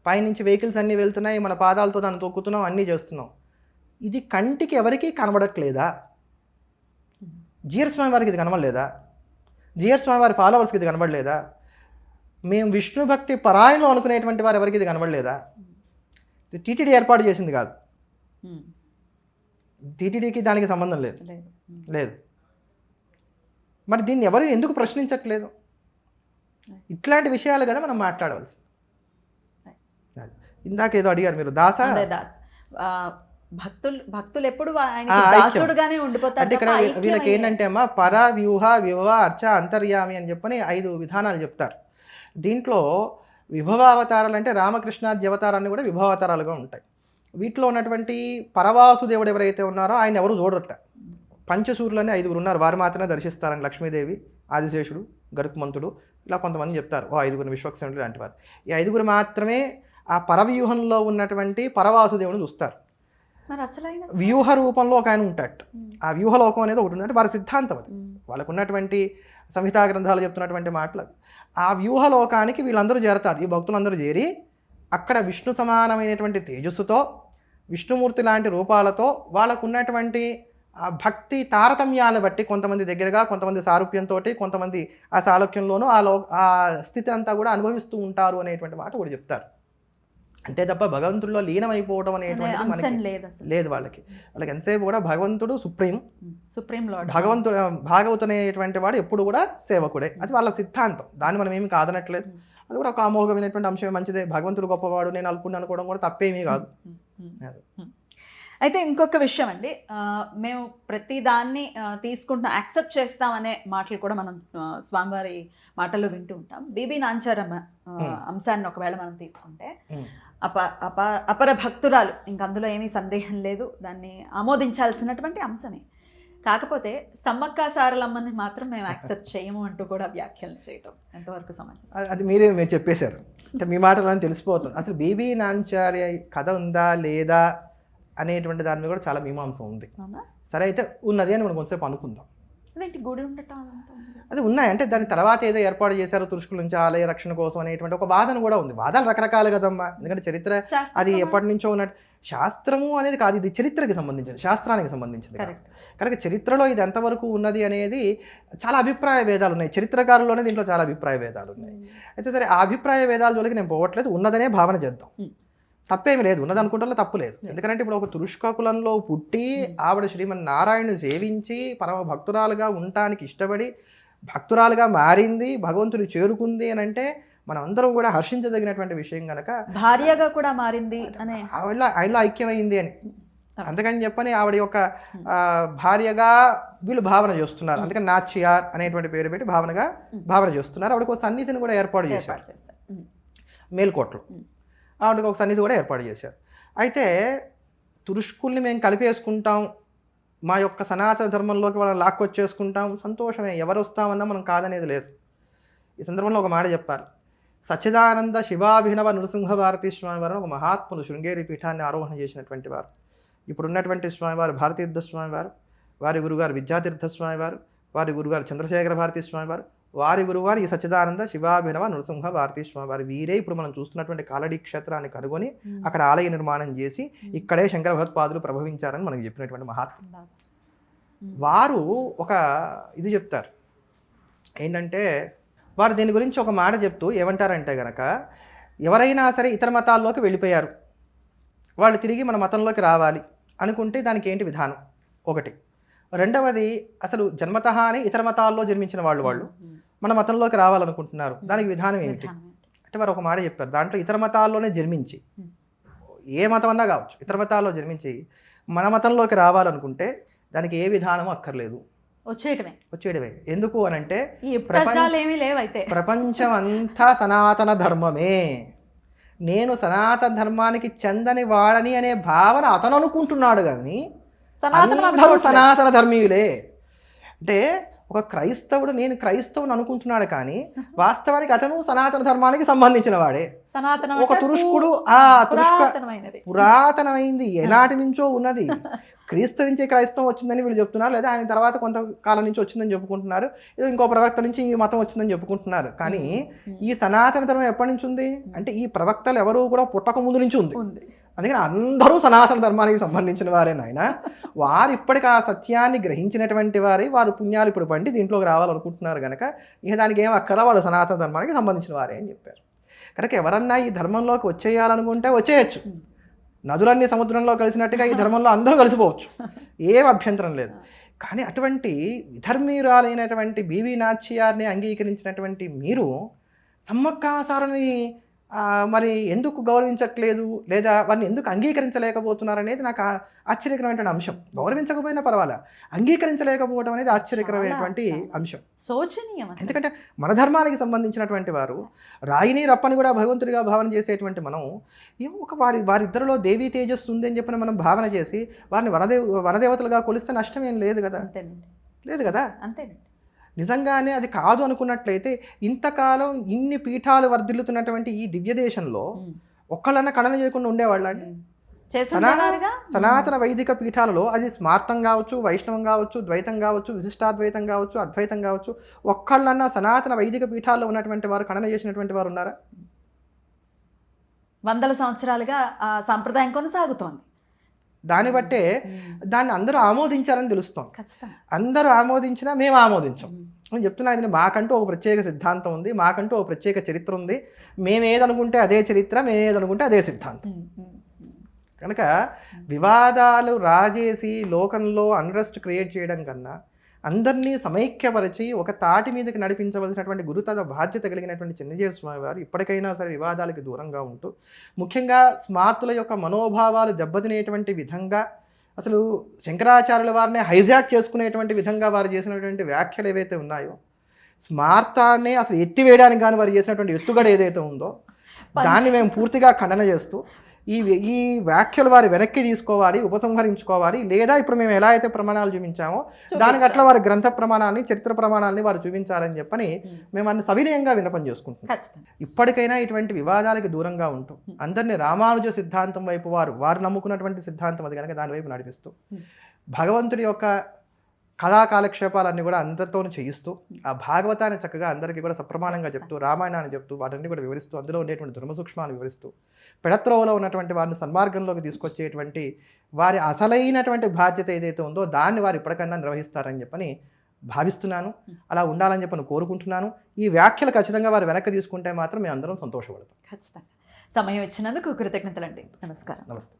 పైనుంచి వెహికల్స్ అన్నీ వెళ్తున్నాయి, మన పాదాలతో దాన్ని తొక్కుతున్నాం, అన్నీ చేస్తున్నాం. ఇది కంటికి ఎవరికీ కనబడట్లేదా? జీఆర్ స్వామి వారికి ఇది కనబడలేదా? జీఆర్ స్వామి వారి ఫాలోవర్స్కి ఇది కనబడలేదా? మేము విష్ణు భక్తి పరాయణం అనుకునేటువంటి వారు ఎవరికి ఇది కనబడలేదా? టీటీడీ ఏర్పాటు చేసింది కాదు, టీటీడీకి దానికి సంబంధం లేదు. మరి దీన్ని ఎవరు ఎందుకు ప్రశ్నించట్లేదు? ఇట్లాంటి విషయాలు కదా మనం మాట్లాడవలసి. ఇందాక ఏదో అడిగారు మీరు, దాస భక్తులు ఎప్పుడు దాసుడుగానే ఉండిపోతారు. అంటే ఇక్కడ వీళ్ళకి ఏంటంటే అమ్మా పర వ్యూహ విభవ అర్చ అంతర్యామి అని చెప్పని 5 విధానాలు చెప్తారు. దీంట్లో విభవావతారాలు అంటే రామకృష్ణాది అవతారాన్ని కూడా విభవావతారాలుగా ఉంటాయి. వీటిలో ఉన్నటువంటి పరవాసుదేవుడు ఎవరైతే ఉన్నారో ఆయన ఎవరు చూడరట. పంచసూరులని 5 ఉన్నారు, వారు మాత్రమే దర్శిస్తారని. లక్ష్మీదేవి, ఆదిశేషుడు, గరుత్మంతుడు, ఇలా కొంతమంది చెప్తారు. 5 విశ్వక్సేనుడు లాంటి వారు. ఈ 5 మాత్రమే ఆ పరవ్యూహంలో ఉన్నటువంటి పరవాసుదేవుని చూస్తారు. వ్యూహ రూపంలో ఒక ఆయన ఉంటాడు. ఆ వ్యూహలోకం అనేది ఒకటి ఉంది, అంటే వారి సిద్ధాంతం అది. వాళ్ళకు ఉన్నటువంటి సంహితా గ్రంథాలు చెప్తున్నటువంటి మాటలు. ఆ వ్యూహలోకానికి వీళ్ళందరూ చేరతారు, ఈ భక్తులందరూ చేరి అక్కడ విష్ణు సమానమైనటువంటి తేజస్సుతో, విష్ణుమూర్తి లాంటి రూపాలతో వాళ్ళకు ఉన్నటువంటి ఆ భక్తి తారతమ్యాలను బట్టి కొంతమంది దగ్గరగా, కొంతమంది సారూప్యంతో, కొంతమంది ఆ సాలోక్యంలోనూ ఆ స్థితి అంతా కూడా అనుభవిస్తూ ఉంటారు అనేటువంటి మాట కూడా చెప్తారు. అంతే తప్ప భగవంతుడిలో లీనమైపోవడం అనేటువంటిది మనకి లేదు. వాళ్ళకి ఎంతసేపు కూడా భగవంతుడు సుప్రీం లార్డ్, భగవంతుడు భాగవతు అనేటువంటి వాడు ఎప్పుడు కూడా సేవకుడే. అది వాళ్ళ సిద్ధాంతం, దాన్ని మనం ఏమి కాదనట్లేదు. అది కూడా ఒక అమోఘమైనటువంటి అంశమే, మంచిదే. భగవంతుడు గొప్పవాడు, నేను అనుకోవడం కూడా తప్పేమీ కాదు. అయితే ఇంకొక విషయం అండి, మేము ప్రతి దాన్ని యాక్సెప్ట్ చేస్తామనే మాటలు కూడా మనం స్వామివారి మాటల్లో వింటూ ఉంటాం. బీబీ నాంచారమ్మ అంశాన్ని ఒకవేళ మనం తీసుకుంటే అపర భక్తురాలు, ఇంక అందులో ఏమీ సందేహం లేదు, దాన్ని ఆమోదించాల్సినటువంటి అంశమే. కాకపోతే సమ్మక్క సారలమ్మని మాత్రం మేము యాక్సెప్ట్ చేయము అంటూ కూడా వ్యాఖ్యలు చేయటం ఎంతవరకు సమంజసం? అది మీరు చెప్పేశారు, అంటే మీ మాటలో తెలిసిపోతుంది. అసలు బీబీ నాంచార్య కథ ఉందా లేదా అనేటువంటి దాని మీద కూడా చాలా మీమాంస ఉంది. సరే, అయితే ఉన్నది అని మనం కొంతసేపు అనుకుందాం. గుడి ఉండటం అది ఉన్నాయి, అంటే దాని తర్వాత ఏదో ఏర్పాటు చేశారు తురుష్కుల నుంచి ఆలయ రక్షణ కోసం అనేటువంటి ఒక వాదన కూడా ఉంది. వాదాలు రకరకాలు కదమ్మా, ఎందుకంటే చరిత్ర అది ఎప్పటి నుంచో ఉన్నట్టు. శాస్త్రము అనేది కాదు, ఇది చరిత్రకి సంబంధించింది, శాస్త్రానికి సంబంధించింది. కనుక చరిత్రలో ఇది ఎంతవరకు ఉన్నది అనేది చాలా అభిప్రాయ భేదాలు ఉన్నాయి. చరిత్రకారుల్లోనే దీంట్లో చాలా అభిప్రాయ భేదాలు ఉన్నాయి. అయితే సరే, ఆ అభిప్రాయ భేదాల జోలికి నేను పోవట్లేదు, ఉన్నదనే భావన చేద్దాం. తప్పేమి లేదు, ఉన్నది అనుకుంటే తప్పు లేదు. ఎందుకంటే ఇప్పుడు ఒక తురుష్క కులంలో పుట్టి ఆవిడ శ్రీమన్నారాయణుని సేవించి పరమ భక్తురాలుగా ఉండటానికి ఇష్టపడి భక్తురాలుగా మారింది, భగవంతుని చేరుకుంది అని అంటే మనం అందరం కూడా హర్షించదగినటువంటి విషయం కనుక. భార్యగా కూడా మారింది అనే ఆయనలో ఐక్యమైంది అని అందుకని చెప్పని ఆవిడ యొక్క భార్యగా వీళ్ళు భావన చేస్తున్నారు. అందుకని నాచ్యార్ అనేటువంటి పేరు పెట్టి భావన చేస్తున్నారు. ఆవిడకు ఒక సన్నిధిని కూడా ఏర్పాటు చేశారు మేల్కోట్లో. ఆవిడకి ఒక సన్నిధి కూడా ఏర్పాటు చేశారు. అయితే తురుష్కుల్ని మేము కలిపేసుకుంటాం, మా యొక్క సనాతన ధర్మంలోకి వాళ్ళని లాక్కొచ్చేసుకుంటాం, సంతోషమే, ఎవరు వస్తామన్నా మనం కాదనేది లేదు. ఈ సందర్భంలో ఒక మాట చెప్పారు. సచ్చిదానంద శివాభినవ నృసింహ భారతీ స్వామివారు ఒక మహాత్ములు శృంగేరి పీఠాన్ని ఆరోహణ చేసినటువంటి వారు. ఇప్పుడున్నటువంటి స్వామివారు భారతీర్థ స్వామివారు, వారి గురుగారు విద్యాతీర్థ స్వామివారు, వారి గురుగారు చంద్రశేఖర భారతీ స్వామివారు వారి గురువారు ఈ సచ్చిదానంద శివాభినవ నృసింహ భారతీ స్వామి వారి వీరే ఇప్పుడు మనం చూస్తున్నటువంటి కాలడీ క్షేత్రాన్ని కనుగొని అక్కడ ఆలయ నిర్మాణం చేసి ఇక్కడే శంకర భగవత్పాదులు ప్రభవించారని మనకు చెప్పినటువంటి మహాత్ములు. వారు ఒక ఇది చెప్తారు ఏంటంటే, వారు దీని గురించి ఒక మాట చెప్తూ ఏమంటారంటే గనక, ఎవరైనా సరే ఇతర మతాల్లోకి వెళ్ళిపోయారు, వాళ్ళు తిరిగి మన మతంలోకి రావాలి అనుకుంటే దానికి ఏంటి విధానం ఒకటి. రెండవది, అసలు జన్మతహానే ఇతర మతాల్లో జన్మించిన వాళ్ళు మన మతంలోకి రావాలనుకుంటున్నారు, దానికి విధానం ఏమిటి అంటే వారు ఒక మాట చెప్పారు. దాంట్లో ఇతర మతాల్లోనే జన్మించి, ఏ మతం అన్నా కావచ్చు, ఇతర మతాల్లో జన్మించి మన మతంలోకి రావాలనుకుంటే దానికి ఏ విధానం అక్కర్లేదు, వచ్చేయడమే. ఎందుకు అని అంటే ప్రపంచం అంతా సనాతన ధర్మమే, నేను సనాతన ధర్మానికి చెందని వాడని అనే భావన అతను అనుకుంటున్నాడు, కానీ అందరూ సనాతన ధర్మీయులే. అంటే ఒక క్రైస్తవుడు నేను క్రైస్తవుని అనుకుంటున్నాడు, కానీ వాస్తవానికి అతను సనాతన ధర్మానికి సంబంధించిన వాడే. ఒక తురుష్కుడు పురాతనమైంది, ఎలాంటి నుంచో ఉన్నది. క్రీస్తు నుంచి క్రైస్తవం వచ్చిందని వీళ్ళు చెప్తున్నారు, లేదా ఆయన తర్వాత కొంతకాలం నుంచి వచ్చిందని చెప్పుకుంటున్నారు, ఏదో ఇంకో ప్రవక్త నుంచి ఈ మతం వచ్చిందని చెప్పుకుంటున్నారు. కానీ ఈ సనాతన ధర్మం ఎప్పటి నుంచి ఉంది అంటే ఈ ప్రవక్తలు ఎవరు కూడా పుట్టక ముందు నుంచి ఉంది. అందుకని అందరూ సనాతన ధర్మానికి సంబంధించిన వారే నాయన. వారు ఇప్పటికి ఆ సత్యాన్ని గ్రహించినటువంటి వారే, వారు పుణ్యాలు ఇప్పుడు పండి దీంట్లోకి రావాలనుకుంటున్నారు కనుక ఇక దానికి ఏం అక్కరా, వాళ్ళు సనాతన ధర్మానికి సంబంధించిన వారే అని చెప్పారు. కనుక ఎవరన్నా ఈ ధర్మంలోకి వచ్చేయాలనుకుంటే వచ్చేయచ్చు. నదులన్నీ సముద్రంలో కలిసినట్టుగా ఈ ధర్మంలో అందరూ కలిసిపోవచ్చు, ఏం అభ్యంతరం లేదు. కానీ అటువంటి విధర్మీయురాలైనటువంటి బివి నాచ్యార్ని అంగీకరించినటువంటి మీరు సమ్మక్కాసారని మరి ఎందుకు గౌరవించట్లేదు, లేదా వారిని ఎందుకు అంగీకరించలేకపోతున్నారు అనేది నాకు ఆశ్చర్యకరమైనటువంటి అంశం. గౌరవించకపోయినా పర్వాలా, అంగీకరించలేకపోవడం అనేది ఆశ్చర్యకరమైనటువంటి అంశం, శోచనీయం. ఎందుకంటే మన ధర్మానికి సంబంధించినటువంటి వారు రాయిని రప్పని కూడా భగవంతుడిగా భావన చేసేటువంటి మనం ఒక వారిద్దరిలో దేవీ తేజస్సు ఉంది అని చెప్పిన మనం భావన చేసి వారిని వనదేవతలుగా కొలిస్తే నష్టం ఏం లేదు కదా, లేదు కదా. అంతే. నిజంగానే అది కాదు అనుకున్నట్లయితే ఇంతకాలం ఇన్ని పీఠాలు వర్ధిల్లుతున్నటువంటి ఈ దివ్య దేశంలో ఒక్కళ్ళన్నా ఖండన చేయకుండా ఉండేవాళ్ళండి. సనాతన వైదిక పీఠాలలో అది స్మార్తం కావచ్చు, వైష్ణవం కావచ్చు, ద్వైతం కావచ్చు, విశిష్టాద్వైతం కావచ్చు, అద్వైతం కావచ్చు, ఒక్కళ్ళన్నా సనాతన వైదిక పీఠాల్లో ఉన్నటువంటి వారు ఖండన చేసినటువంటి వారు ఉన్నారా? వందల సంవత్సరాలుగా ఆ సంప్రదాయం కొనసాగుతోంది. దాన్ని బట్టే దాన్ని అందరూ ఆమోదించారని తెలుస్తాం. అందరూ ఆమోదించినా మేము ఆమోదించాం. నేను చెప్తున్నా, ఇది మాకంటూ ఒక ప్రత్యేక సిద్ధాంతం ఉంది, మాకంటూ ఒక ప్రత్యేక చరిత్ర ఉంది, మేమేదనుకుంటే అదే చరిత్ర, మేమేదనుకుంటే అదే సిద్ధాంతం. కనుక వివాదాలు రాజేసి లోకంలో అన్రెస్ట్ క్రియేట్ చేయడం కన్నా అందరినీ సమైక్యపరిచి ఒక తాటి మీదకి నడిపించవలసినటువంటి గురుతర బాధ్యత కలిగినటువంటి చిన్నజీవ స్వామి వారు ఇప్పటికైనా సరే వివాదాలకు దూరంగా ఉంటూ, ముఖ్యంగా స్మార్తుల యొక్క మనోభావాలు దెబ్బతినేటువంటి విధంగా, అసలు శంకరాచార్యుల వారిని హైజాక్ చేసుకునేటువంటి విధంగా వారు చేసినటువంటి వ్యాఖ్యలు ఏవైతే ఉన్నాయో, స్మార్తాన్ని అసలు ఎత్తివేయడానికి కానీ వారు చేసినటువంటి ఎత్తుగడ ఏదైతే ఉందో దాన్ని మేము పూర్తిగా ఖండన చేస్తూ ఈ వ్యాఖ్యలు వారి వెనక్కి తీసుకోవాలి, ఉపసంహరించుకోవాలి, లేదా ఇప్పుడు మేము ఎలా అయితే ప్రమాణాలు చూపించామో దానికి అట్లా వారి గ్రంథ ప్రమాణాన్ని, చరిత్ర ప్రమాణాలని వారు చూపించాలని చెప్పని మేము అన్ని సవినయంగా విన్నపం చేసుకుంటున్నాం. ఇప్పటికైనా ఇటువంటి వివాదాలకు దూరంగా ఉంటూ అందరినీ రామానుజ సిద్ధాంతం వైపు వారు నమ్ముకున్నటువంటి సిద్ధాంతం అది కనుక దాని వైపు నడిపిస్తూ భగవంతుడి యొక్క కళా కాలక్షేపాలన్నీ కూడా అందరితోనూ చేయిస్తూ ఆ భాగవతాన్ని చక్కగా అందరికీ కూడా సప్రమాణంగా చెప్తూ, రామాయణాన్ని చెప్తూ, వాటన్ని కూడా వివరిస్తూ, అందులో ఉండేటువంటి ధర్మ సూక్ష్మాలు వివరిస్తూ, పెడత్రోవలో ఉన్నటువంటి వారిని సన్మార్గంలోకి తీసుకొచ్చేటువంటి వారి అసలైనటువంటి బాధ్యత ఏదైతే ఉందో దాన్ని వారు ఇప్పటికన్నా నిర్వహిస్తారని చెప్పని భావిస్తున్నాను. అలా ఉండాలని చెప్పని కోరుకుంటున్నాను. ఈ వ్యాఖ్యలు ఖచ్చితంగా వారు వెనక్కి తీసుకుంటే మాత్రం మేము అందరం సంతోషపడతాం. ఖచ్చితంగా. సమయం ఇచ్చినందుకు కృతజ్ఞతలండి. నమస్కారం. నమస్తే.